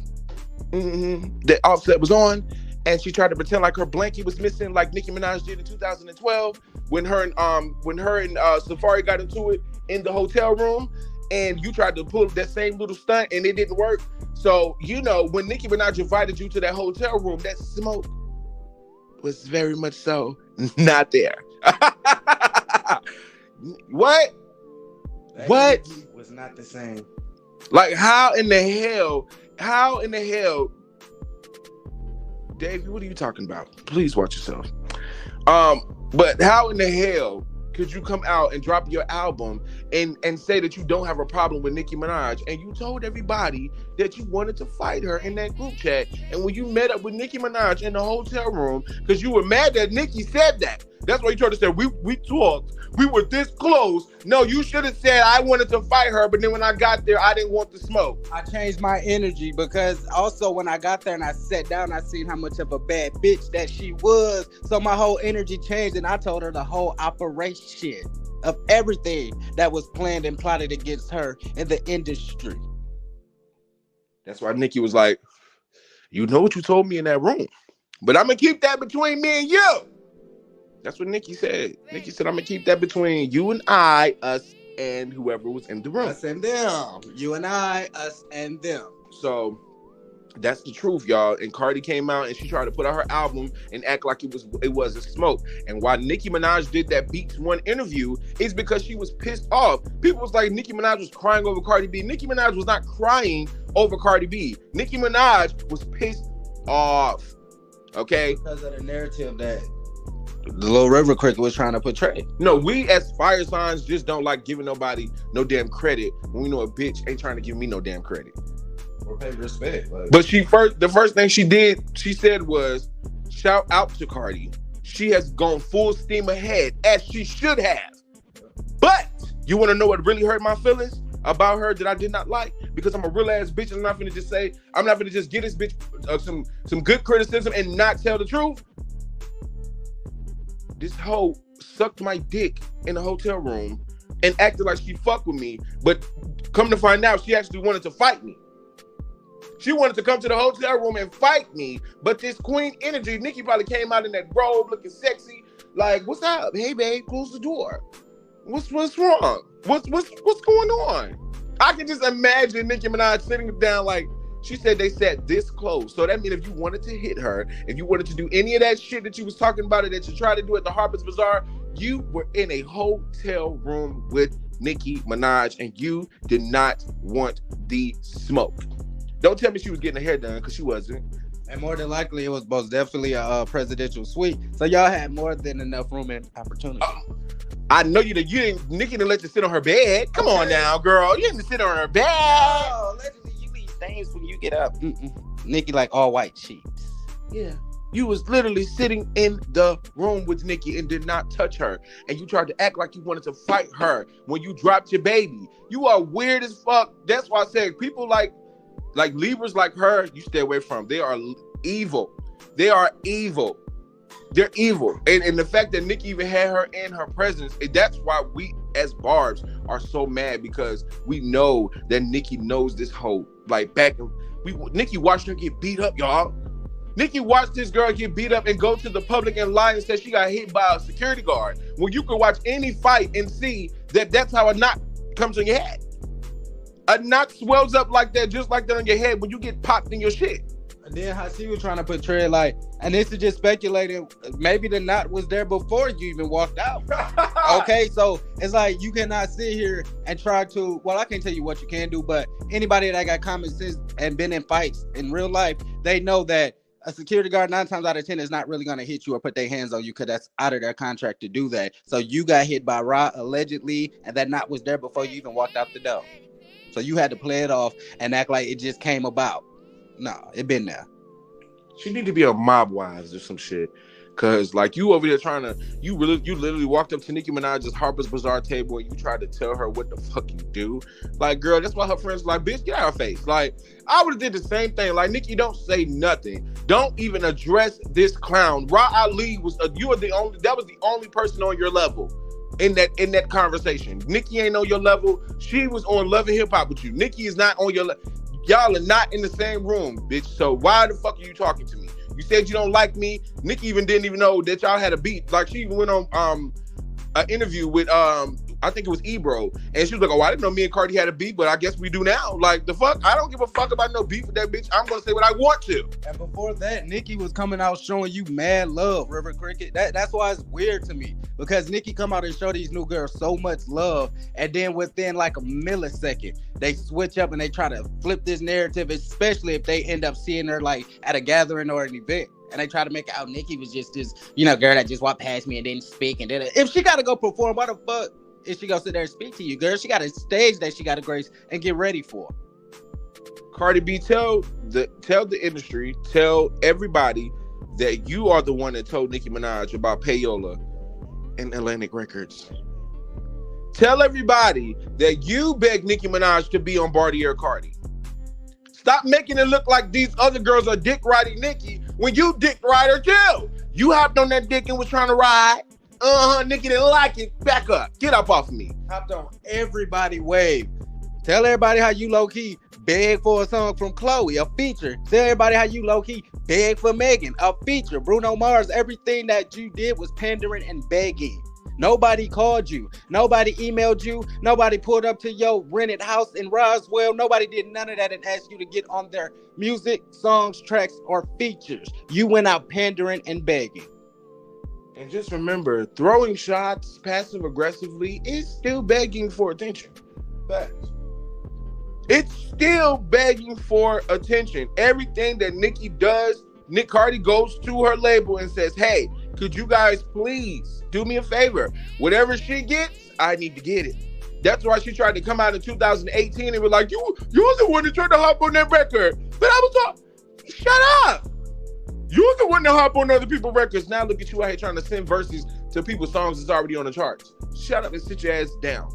Speaker 9: That Offset was on, and she tried to pretend like her blankie was missing, like Nicki Minaj did in 2012 when her and Safari got into it in the hotel room, and you tried to pull that same little stunt, and it didn't work. So when Nicki Minaj invited you to that hotel room, that smoke was very much so not there. What? What?
Speaker 10: Was not the same.
Speaker 9: Like how in the hell, Davey, what are you talking about? Please watch yourself. But how in the hell could you come out and drop your album and say that you don't have a problem with Nicki Minaj, and you told everybody that you wanted to fight her in that group chat, and when you met up with Nicki Minaj in the hotel room because you were mad that Nicki said that, that's why you tried to say we talked, we were this close. No, you should have said I wanted to fight her, but then when I got there, I didn't want the smoke.
Speaker 10: I changed my energy because also when I got there and I sat down, I seen how much of a bad bitch that she was. So my whole energy changed, and I told her the whole operation of everything that was planned and plotted against her in the industry.
Speaker 9: That's why Nicki was like, you know what you told me in that room, but I'm gonna keep that between me and you. That's what Nicki said. Nicki said, I'm gonna keep that between you and I, us, and whoever was in the room.
Speaker 10: Us and them. You and I, us and them.
Speaker 9: So that's the truth, y'all. And Cardi came out and she tried to put out her album and act like it was a smoke. And why Nicki Minaj did that Beats One interview is because she was pissed off. People was like, Nicki Minaj was crying over Cardi B. Nicki Minaj was not crying over Cardi B. Nicki Minaj was pissed off. Okay?
Speaker 10: Because of the narrative that the Little River Cricket was trying to portray.
Speaker 9: No, we as fire signs just don't like giving nobody no damn credit when we know a bitch ain't trying to give me no damn credit.
Speaker 10: Or pay respect. Like.
Speaker 9: But the first thing she said was, shout out to Cardi. She has gone full steam ahead, as she should have. But you want to know what really hurt my feelings about her that I did not like? Because I'm a real ass bitch, and I'm not gonna just get this bitch some good criticism and not tell the truth. This hoe sucked my dick in a hotel room and acted like she fucked with me, but come to find out, she actually wanted to fight me. She wanted to come to the hotel room and fight me, but this queen energy, Nicki probably came out in that robe looking sexy, like, what's up? Hey, babe, close the door. What's wrong? What's going on? I can just imagine Nicki Minaj sitting down like, she said they sat this close. So that means if you wanted to hit her, if you wanted to do any of that shit that you was talking about it, that you tried to do at the Harper's Bazaar, you were in a hotel room with Nicki Minaj and you did not want the smoke. Don't tell me she was getting her hair done, because she wasn't.
Speaker 10: And more than likely, it was most definitely a presidential suite. So y'all had more than enough room and opportunity.
Speaker 9: I know Nicki didn't let you sit on her bed. Come on now, girl. You didn't sit on her bed.
Speaker 10: Oh, allegedly you leave stains when you get up. Nicki like all white sheets.
Speaker 9: Yeah. You was literally sitting in the room with Nicki and did not touch her. And you tried to act like you wanted to fight her when you dropped your baby. You are weird as fuck. That's why I said people like Libras like her, you stay away from. They are evil. They are evil. They're evil. And the fact that Nicki even had her in her presence, that's why we as Barbs are so mad, because we know that Nicki knows this whole, like, Nicki watched her get beat up, y'all. Nicki watched this girl get beat up and go to the public and lie and say she got hit by a security guard. When you can watch any fight and see that that's how a knock comes on your head. A knock swells up like that, just like that on your head when you get popped in your shit.
Speaker 10: then how she was trying to portray like, and this is just speculating, maybe the knot was there before you even walked out. Okay, so it's like you cannot sit here and try to, well, I can't tell you what you can do, but anybody that got common sense and been in fights in real life, they know that a security guard 9 times out of 10 is not really going to hit you or put their hands on you because that's out of their contract to do that. So you got hit by Ra allegedly, and that knot was there before you even walked out the door. So you had to play it off and act like it just came about. No, it been there.
Speaker 9: She need to be a mob wives or some shit. Cause like you over there trying to, you literally walked up to Nicki Minaj's Harper's Bazaar table and you tried to tell her what the fuck you do. Like, girl, that's why her friends were like, bitch, get out of her face. Like, I would have did the same thing. Like, Nicki, don't say nothing. Don't even address this clown. Ra Ali was that was the only person on your level in that conversation. Nicki ain't on your level. She was on Love and Hip Hop with you. Nicki is not on your level. Y'all are not in the same room, bitch. So why the fuck are you talking to me? You said you don't like me. Nicki didn't even know that y'all had a beat. Like, she even went on an interview with I think it was Ebro, and she was like, "Oh, I didn't know me and Cardi had a beef, but I guess we do now." Like, the fuck? I don't give a fuck about no beef with that bitch. I'm gonna say what I want to.
Speaker 10: And before that, Nicki was coming out showing you mad love, River Cricket. That's why it's weird to me, because Nicki come out and show these new girls so much love, and then within like a millisecond, they switch up and they try to flip this narrative, especially if they end up seeing her like at a gathering or an event. And they try to make out Nicki was just this, girl that just walked past me and didn't speak. And then if she got to go perform, why the fuck is she gonna sit there and speak to you, girl? She got a stage that she got to grace and get ready for.
Speaker 9: Cardi B, tell the industry, tell everybody that you are the one that told Nicki Minaj about Payola and Atlantic Records. Tell everybody that you begged Nicki Minaj to be on Bartier Cardi. Stop making it look like these other girls are dick riding Nicki when you dick ride her too. You hopped on that dick and was trying to ride. Nicki didn't like it. Back up. Get up off of me.
Speaker 10: Hopped on everybody wave. Tell everybody how you low-key beg for a song from Chloe, a feature. Tell everybody how you low-key beg for Megan, a feature. Bruno Mars, everything that you did was pandering and begging. Nobody called you. Nobody emailed you. Nobody pulled up to your rented house in Roswell. Nobody did none of that and asked you to get on their music, songs, tracks, or features. You went out pandering and begging.
Speaker 9: And just remember, throwing shots passive aggressively is still begging for attention. Facts. It's still begging for attention. Everything that Nicki does, Cardi goes to her label and says, "Hey, could you guys please do me a favor? Whatever she gets, I need to get it." That's why she tried to come out in 2018 and was like, you're the one that tried to hop on that record. But I was like, shut up. You're the one that hop on other people's records. Now look at you out here trying to send verses to people's songs that's already on the charts. Shut up and sit your ass down.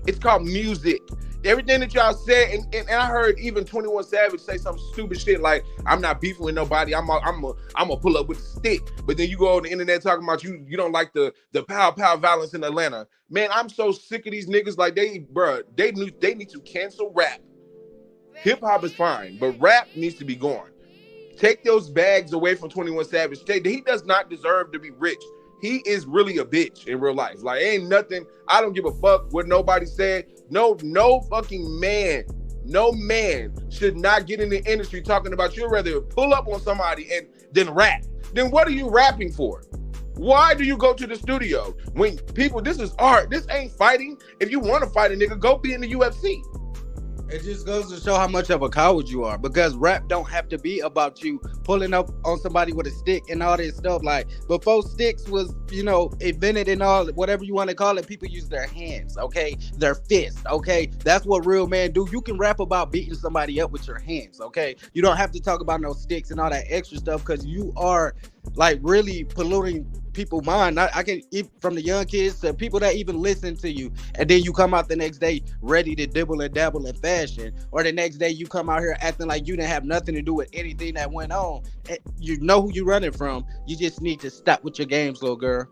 Speaker 9: It's called music. Everything that y'all said, and I heard even 21 Savage say some stupid shit like, "I'm not beefing with nobody. I'm gonna pull up with a stick." But then you go on the internet talking about you don't like the pow violence in Atlanta. Man, I'm so sick of these niggas. Like they need to cancel rap. Hip hop is fine, but rap needs to be gone. Take those bags away from 21 Savage. He does not deserve to be rich. He is really a bitch in real life. Like, ain't nothing. I don't give a fuck what nobody said. No fucking man. No man should not get in the industry talking about you'd rather pull up on somebody and then rap. Then what are you rapping for? Why do you go to the studio when people, this is art. This ain't fighting. If you want to fight a nigga, go be in the UFC.
Speaker 10: It just goes to show how much of a coward you are, because rap don't have to be about you pulling up on somebody with a stick and all this stuff. Like, before sticks was, invented and all, whatever you want to call it, people use their hands, okay? Their fists, okay? That's what real men do. You can rap about beating somebody up with your hands, okay? You don't have to talk about no sticks and all that extra stuff, because you are, like, really polluting people's mind. I can, from the young kids to people that even listen to you, and then you come out the next day ready to dibble and dabble in fashion, or the next day you come out here acting like you didn't have nothing to do with anything that went on. You know who you're running from. You just need to stop with your games, little girl.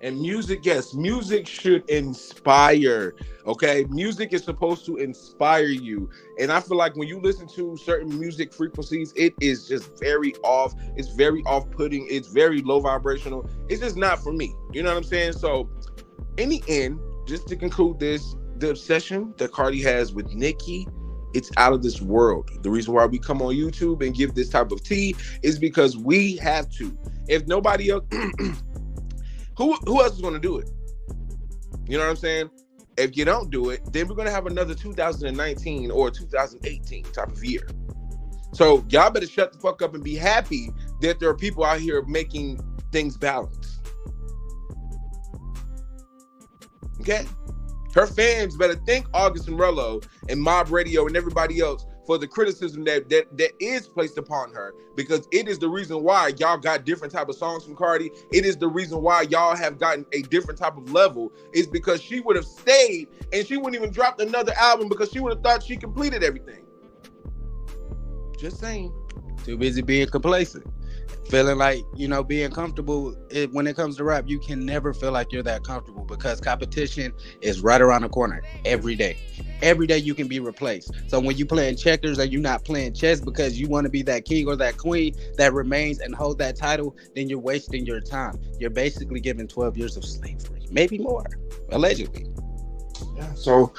Speaker 9: And music, yes, music should inspire, okay? Music is supposed to inspire you. And I feel like when you listen to certain music frequencies, it is just very off. It's very off-putting. It's very low vibrational. It's just not for me. You know what I'm saying? So in the end, just to conclude this, the obsession that Cardi has with Nicki It's out of this world. The reason why we come on YouTube and give this type of tea is because we have to. If nobody else, who else is going to do it? You know what I'm saying? If you don't do it, then we're going to have another 2019 or 2018 type of year. So y'all better shut the fuck up and be happy that there are people out here making things balance. Okay? Her fans better thank August and Rello and Mob Radio and everybody else for the criticism that is placed upon her, because it is the reason why y'all got different type of songs from Cardi. It is the reason why y'all have gotten a different type of level, is because she would have stayed and she wouldn't even drop another album because she would have thought she completed everything. Just saying.
Speaker 10: Too busy being complacent. Feeling like, being comfortable. When it comes to rap, you can never feel like you're that comfortable because competition is right around the corner every day. Every day you can be replaced. So when you playing checkers and you're not playing chess because you want to be that king or that queen that remains and hold that title, then you're wasting your time. You're basically giving 12 years of slavery, maybe more, allegedly.
Speaker 9: Yeah. So,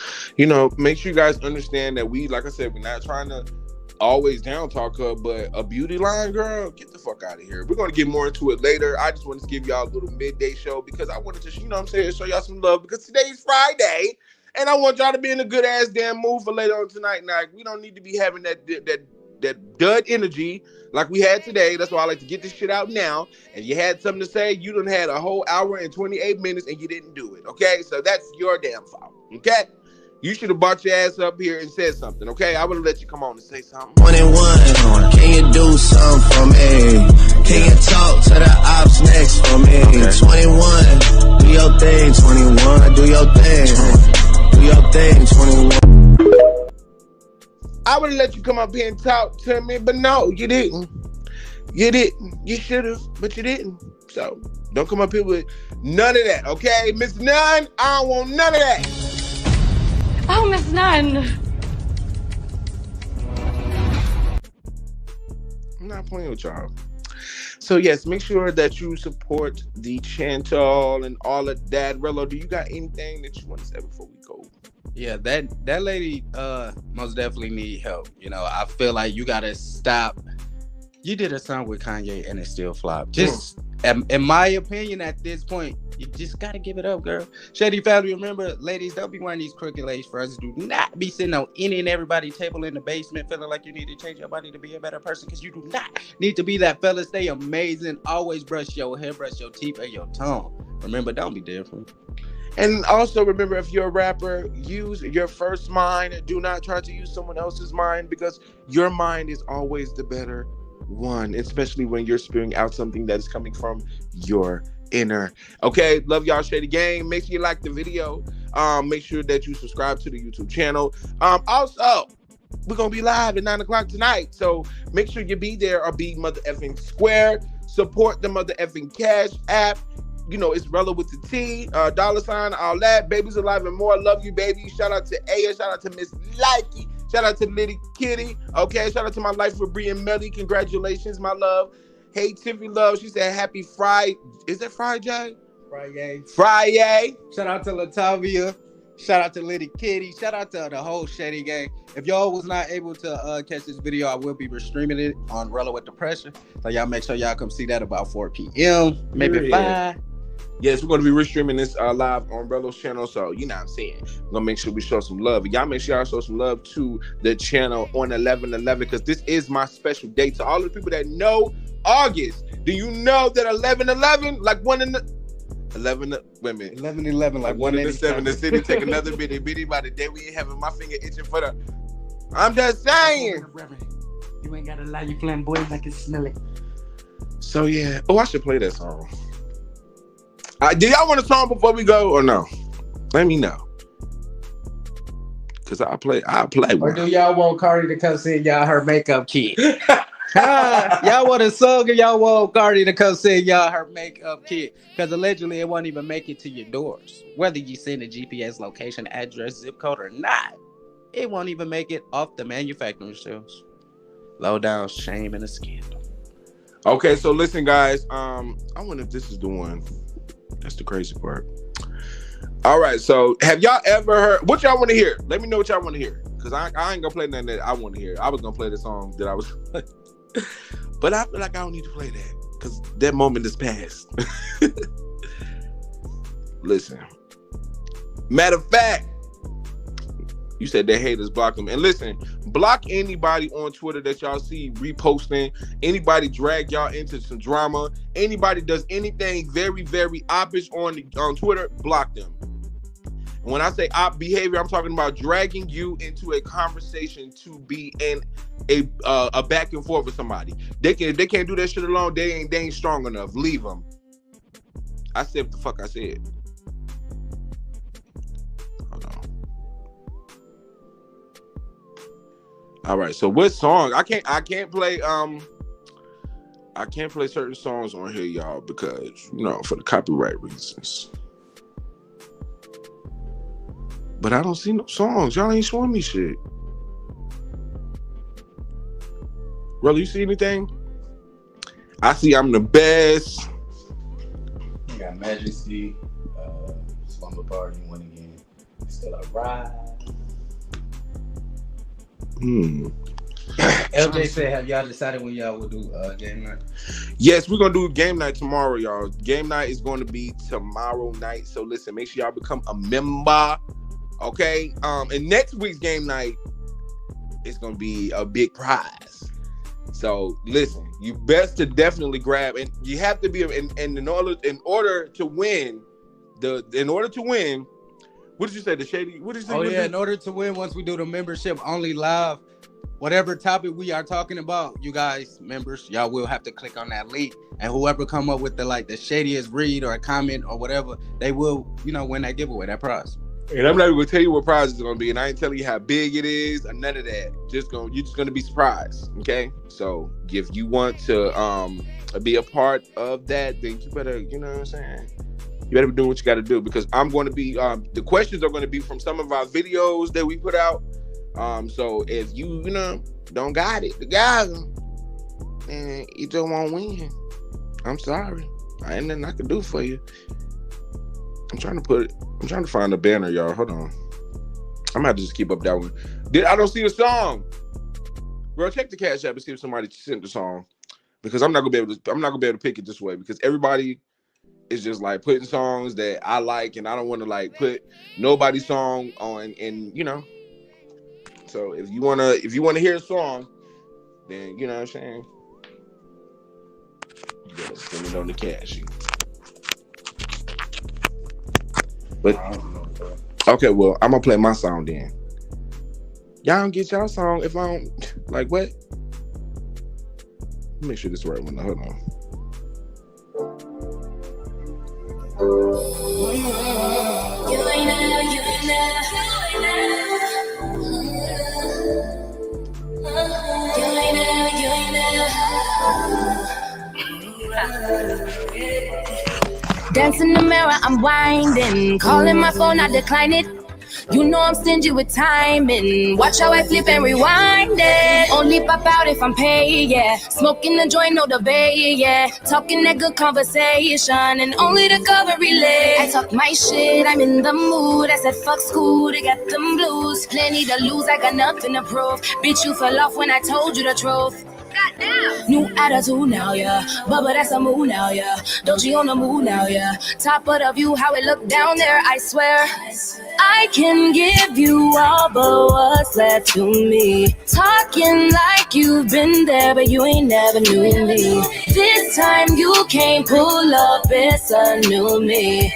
Speaker 9: make sure you guys understand that like I said, we're not trying to always down talk her, but a beauty line, girl, get the fuck out of here. We're going to get more into it later. I just wanted to give y'all a little midday show because I wanted to, show y'all some love because today's Friday and I want y'all to be in a good ass damn mood for later on tonight. Now, we don't need to be having that dud energy like we had today. That's why I like to get this shit out now. If you had something to say, you done had a whole hour and 28 minutes and you didn't do it, okay? So that's your damn fault, okay? You should have brought your ass up here and said something, okay? I would have let you come on and say something.
Speaker 13: 21, can you do something for me? Can you talk to the ops next for me? Okay. 21, do your thing, 21, do your thing. Do your thing, 21.
Speaker 9: I would have let you come up here and talk to me, but no, you didn't. You didn't. You should have, but you didn't. So don't come up here with none of that, okay? Miss Nunn, I don't want none of that.
Speaker 14: Oh, Miss Nunn.
Speaker 9: I'm not playing with y'all. So yes, make sure that you support the channel and all of that. Rello, do you got anything that you want to say before we go?
Speaker 10: Yeah, that lady most definitely need help. I feel like you gotta stop. You did a song with Kanye and it still flopped. Just in my opinion, at this point, you just gotta give it up, girl. Shady family, remember, ladies, don't be wearing these crooked lace furs. Do not be sitting on any and everybody's table in the basement feeling like you need to change your body to be a better person, because you do not need to be that fella. Stay amazing. Always brush your hair, brush your teeth, and your tongue. Remember, don't be different.
Speaker 9: And also remember, if you're a rapper, use your first mind. Do not try to use someone else's mind, because your mind is always the better one, especially when you're spewing out something that is coming from your inner. Okay, love y'all, Shady Gang. Make sure you like the video. Make sure that you subscribe to the YouTube channel. Also, we're gonna be live at 9 o'clock tonight, so make sure you be there or be mother effing square. Support the mother effing Cash App. It's Rello with the T, $, all that. Babies alive and more. Love you, baby. Shout out to Aya. Shout out to Miss Likey. Shout out to Liddy Kitty. Okay, shout out to my life with Brie and Melly. Congratulations, my love. Hey, Tiffy Love. She said happy Friday. Is that Friday? Friday.
Speaker 10: Shout out to Latavia. Shout out to Liddy Kitty. Shout out to the whole Shady Gang. If y'all was not able to catch this video, I will be streaming it on Rello with the Pressure. So y'all make sure y'all come see that about 4 p.m. Maybe 5.
Speaker 9: Yes, we're going to be restreaming this live on Rello's channel. So, you know what I'm saying? We're going to make sure we show some love. Y'all make sure y'all show some love to the channel on 11/11, because this is my special day. To all the people that know August, do you know that 11/11, like one in the 11, wait a minute,
Speaker 10: 11/11, like
Speaker 9: one in the 7, the city take another bitty by the day we ain't having my finger itching for the. I'm just saying.
Speaker 15: You ain't got to lie. You flamboyant like it's smelly.
Speaker 9: So yeah. Oh, I should play that song. Do y'all want a song before we go or no? Let me know. Cause I'll play one.
Speaker 10: Or do y'all want Cardi to come sing y'all her makeup kit? Y'all want a song or y'all want Cardi to come sing y'all her makeup kit? Because allegedly it won't even make it to your doors. Whether you send a GPS location, address, zip code or not, it won't even make it off the manufacturing shelves. Low down shame and a scandal.
Speaker 9: Okay, so listen guys, I wonder if this is the one. That's the crazy part. All right, so have y'all ever heard, what y'all want to hear? Let me know what y'all want to hear. Because I ain't gonna play nothing that I want to hear. I was gonna play the song that I was but I feel like I don't need to play that because that moment is past. Listen. Matter of fact, you said that haters block them. And listen, block anybody on Twitter that y'all see reposting. Anybody drag y'all into some drama. Anybody does anything very, very opposite on Twitter, block them. And when I say op behavior, I'm talking about dragging you into a conversation to be in a back and forth with somebody. If they can't do that shit alone, they ain't strong enough. Leave them. I said what the fuck I said. All right, so what song? I can't play certain songs on here, y'all, because for the copyright reasons. But I don't see no songs. Y'all ain't showing me shit. Really, you see anything? I see I'm the best.
Speaker 16: You got Majesty, Slumber Party, Win Again, Still I Ride. LJ said, have y'all decided when y'all will do game night?
Speaker 9: Yes, we're gonna do game night tomorrow, y'all. Game night is going to be tomorrow night. So listen, make sure y'all become a member. Okay. And next week's game night is gonna be a big prize. So listen, you best to definitely grab, and you have to be in order to win. What did you say? The shady? What did you say?
Speaker 10: Oh yeah, in order to win, once we do the membership only live, whatever topic we are talking about, you guys, members, y'all will have to click on that link, and whoever come up with the shadiest read or a comment or whatever, they will, win that giveaway, that prize.
Speaker 9: And I'm not even gonna tell you what prize is gonna be, and I ain't telling you how big it is or none of that. You're just gonna be surprised, okay? So if you want to be a part of that, then you better, you know what I'm saying? You better be doing what you got to do, because I'm going to be, the questions are going to be from some of our videos that we put out. So if you don't got it, the guys, and you just won't win, I'm sorry. I ain't nothing I can do for you. I'm trying to find a banner, y'all. Hold on. I'm gonna have to just keep up that one. I don't see the song. Bro, check the Cash App and see if somebody sent the song, because I'm not gonna be able to pick it this way, because everybody is just like putting songs that I like, and I don't want to put nobody's song on, and So if you wanna hear a song, then you know what I'm saying, you gotta send it on the cash. But okay, well, I'm gonna play my song then. Y'all don't get y'all song if I don't what? Let me make sure this is the right one. Hold on.
Speaker 3: Dance in the mirror, I'm winding. Calling my phone, I decline it. You know I'm stingy with timing. Watch how I flip and rewind it. Only pop out if I'm paid, yeah. Smoking the joint, no debate, yeah. Talking that good conversation, and only the cover relay. I talk my shit, I'm in the mood. I said fuck school, they got them blues. Plenty to lose, I got nothing to prove. Bitch, you fell off when I told you the truth. Goddamn. New attitude now, yeah. Bubba, that's a move now, yeah. Doji on the move now, yeah. Top of the view, how it look down there, I swear. I can give you all but what's left to me. Talking like you've been there, but you ain't never knew me. This time you can't pull up, it's a new me.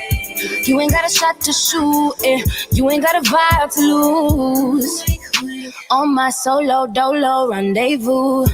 Speaker 3: You ain't got a shot to shoot, you ain't got a vibe to lose. On my solo dolo rendezvous,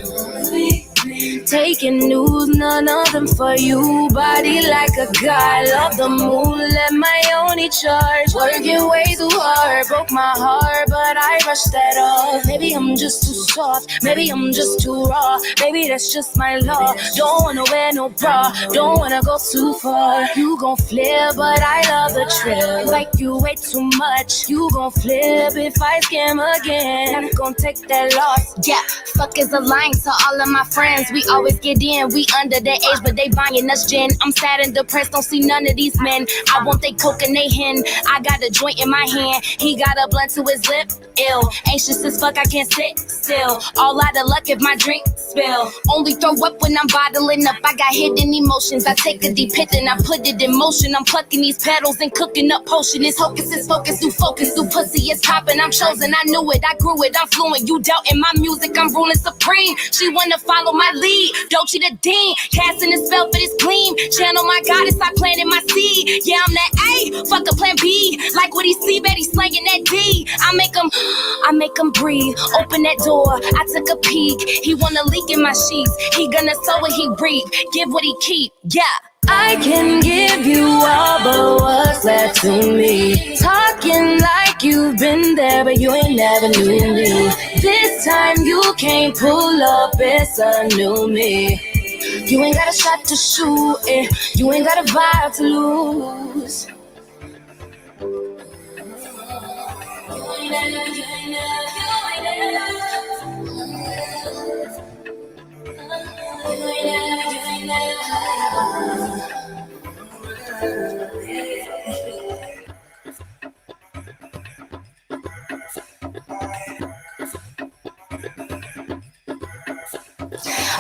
Speaker 3: taking news, none of them for you. Body like a guy, love the moon, let my only charge. Working way too hard, broke my heart, but I rushed that off. Maybe I'm just too soft, maybe I'm just too raw. Maybe that's just my law. Don't wanna wear no bra, don't wanna go too far. You gon' flip, but I love the trip. Like you way too much, you gon' flip if I scam again. I'm gon' take that loss. Yeah, fuck is a line to all of my friends. We all always get in. We under their age, but they buying us gin. I'm sad and depressed, don't see none of these men. I want they coke and they hen. I got a joint in my hand. He got a blunt to his lip. Ill, anxious as fuck, I can't sit still. All out of luck if my drink spill. Only throw up when I'm bottling up. I got hidden emotions. I take a deep hit and I put it in motion. I'm plucking these petals and cooking up potion. It's hocus, it's focus, through focus, through pussy, it's popping. I'm chosen, I knew it, I grew it, I'm fluent. You doubting my music, I'm ruling supreme. She wanna follow my lead, Dolce the Dean, casting a spell for this gleam. Channel my goddess, I planted my seed. Yeah, I'm that A, fuck a plan B. Like what he see, bet he's slanging that D. I make him breathe. Open that door, I took a peek. He wanna leak in my sheets. He gonna sow what he reap, give what he keep. Yeah. I can give you all, but what's left to me? Talking like you've been there, but you ain't never knew me. This time you can't pull up, it's a new me. You ain't got a shot to shoot it, you ain't got a vibe to lose. You ain't never.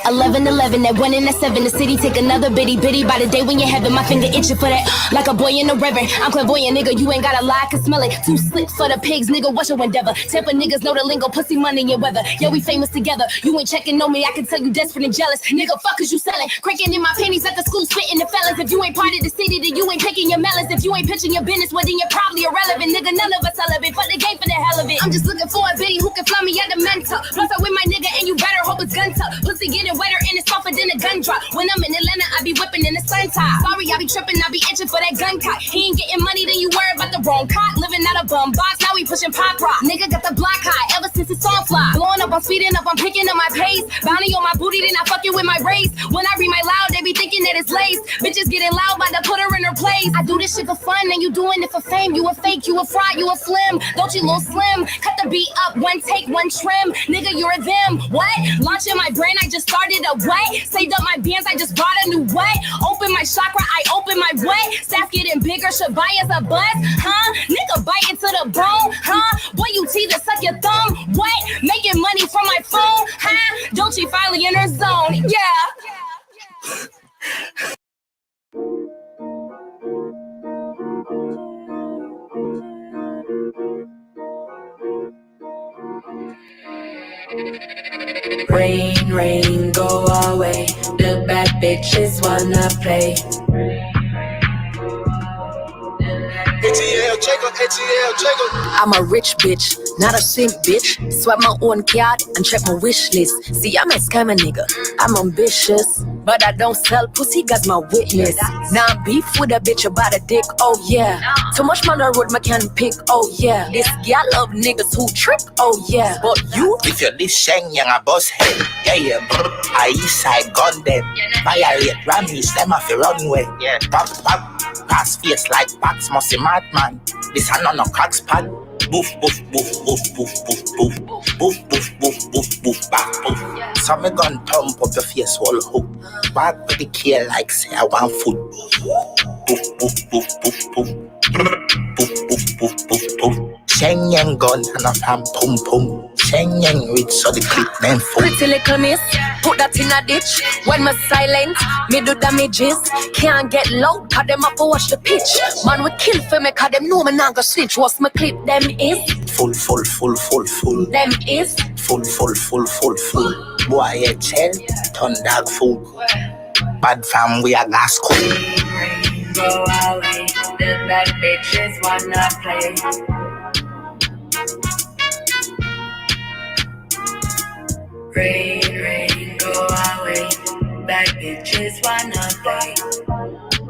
Speaker 3: 11-11, that 1 and that 7, the city take another bitty by the day when you're heaven, my finger itching for that, like a boy in the reverend. I'm clairvoyant, nigga, you ain't gotta lie, I can smell it. Too slick for the pigs, nigga, what's your endeavor? Tampa niggas know the lingo, pussy, money, and weather. Yeah, we famous together, you ain't checking on me, I can tell you desperate and jealous. Nigga, fuck is you selling? Cranking in my pennies at the school, spitting the fellas. If you ain't part of the city, then you ain't picking your melons. If you ain't pitching your business, well, then you're probably irrelevant. Nigga, none of us relevant, fuck the game for the hell of it. I'm just looking for a bitty who can fly me at the mentor. Plus, I with my nigga, and you better hope it's gun tuck. Pussy getting wetter and it's softer than a gun drop. When I'm in Atlanta, I be whipping in the sun top. Sorry, I be tripping, I be itching for that gun cock. He ain't getting money, then you worry about the wrong cock. Living out a bum box, now we pushing pop rock. Nigga got the block high ever since it's song fly. Blowing up, I'm speeding up, I'm picking up my pace. Bounty on my booty, then I fucking with my race. When I read my loud, they be thinking that it's lace. Bitches getting loud, about to put her in her place. I do this shit for fun, and you doing it for fame. You a fake, you a fraud, you a slim. Don't you little slim? Cut the beat up, one take, one trim. Nigga, you're a them. What? Launching my brain, I just started a what? Saved up my bands, I just bought a new what? Open my chakra, I open my what? Staff getting bigger, should buy us a bus? Huh? Nigga biting to the bone? Huh? Boy, you teeth and suck your thumb? What? Making money from my phone? Huh? Don't you finally in her zone? Yeah.
Speaker 17: Rain, rain, go away. The bad bitches wanna play.
Speaker 8: I'm a rich bitch, not a simp bitch. Swipe my own card and check my wish list. See, I'm a scammer nigga, I'm ambitious, but I don't sell pussy, got my witness. Now I'm beef with a bitch about a dick, oh yeah. Too much man on the road, I can't pick, oh yeah. This girl love niggas who trick, oh yeah. But you,
Speaker 18: if you're this shang, young a boss head. Yeah, bro. I east side gun them. Violate Rammies, them off the runway. Yeah, pop, pass face like Pax, must be madman. This a no cracks pad. Boof, boof, boof, boof, boof, boof, boof. Boof, boof, boof, boof, boof, back, boof. So me gun thump up your face whole hook. Back with the key like say I want food. Boof, boof, boof, boof, boof. Boof, boof, boof, boof, boof. Sheng yang gun and a fam pum pum. Sheng yang rich so the clip them full.
Speaker 8: pretty little miss, put that in a ditch. When me silent, me do damages. Can't get loud, cause them up to watch the pitch. Man, we kill for me, cause them know me not go snitch. What's my clip, them is?
Speaker 18: Full, full, full, full, full.
Speaker 8: Them is?
Speaker 18: Full, full, full, full, full. Boy, a shell, turn dog food. Bad fam, we are gas cool.
Speaker 17: Go away. The bad bitches wanna play. Rain, rain, go away. Bad bitches wanna play.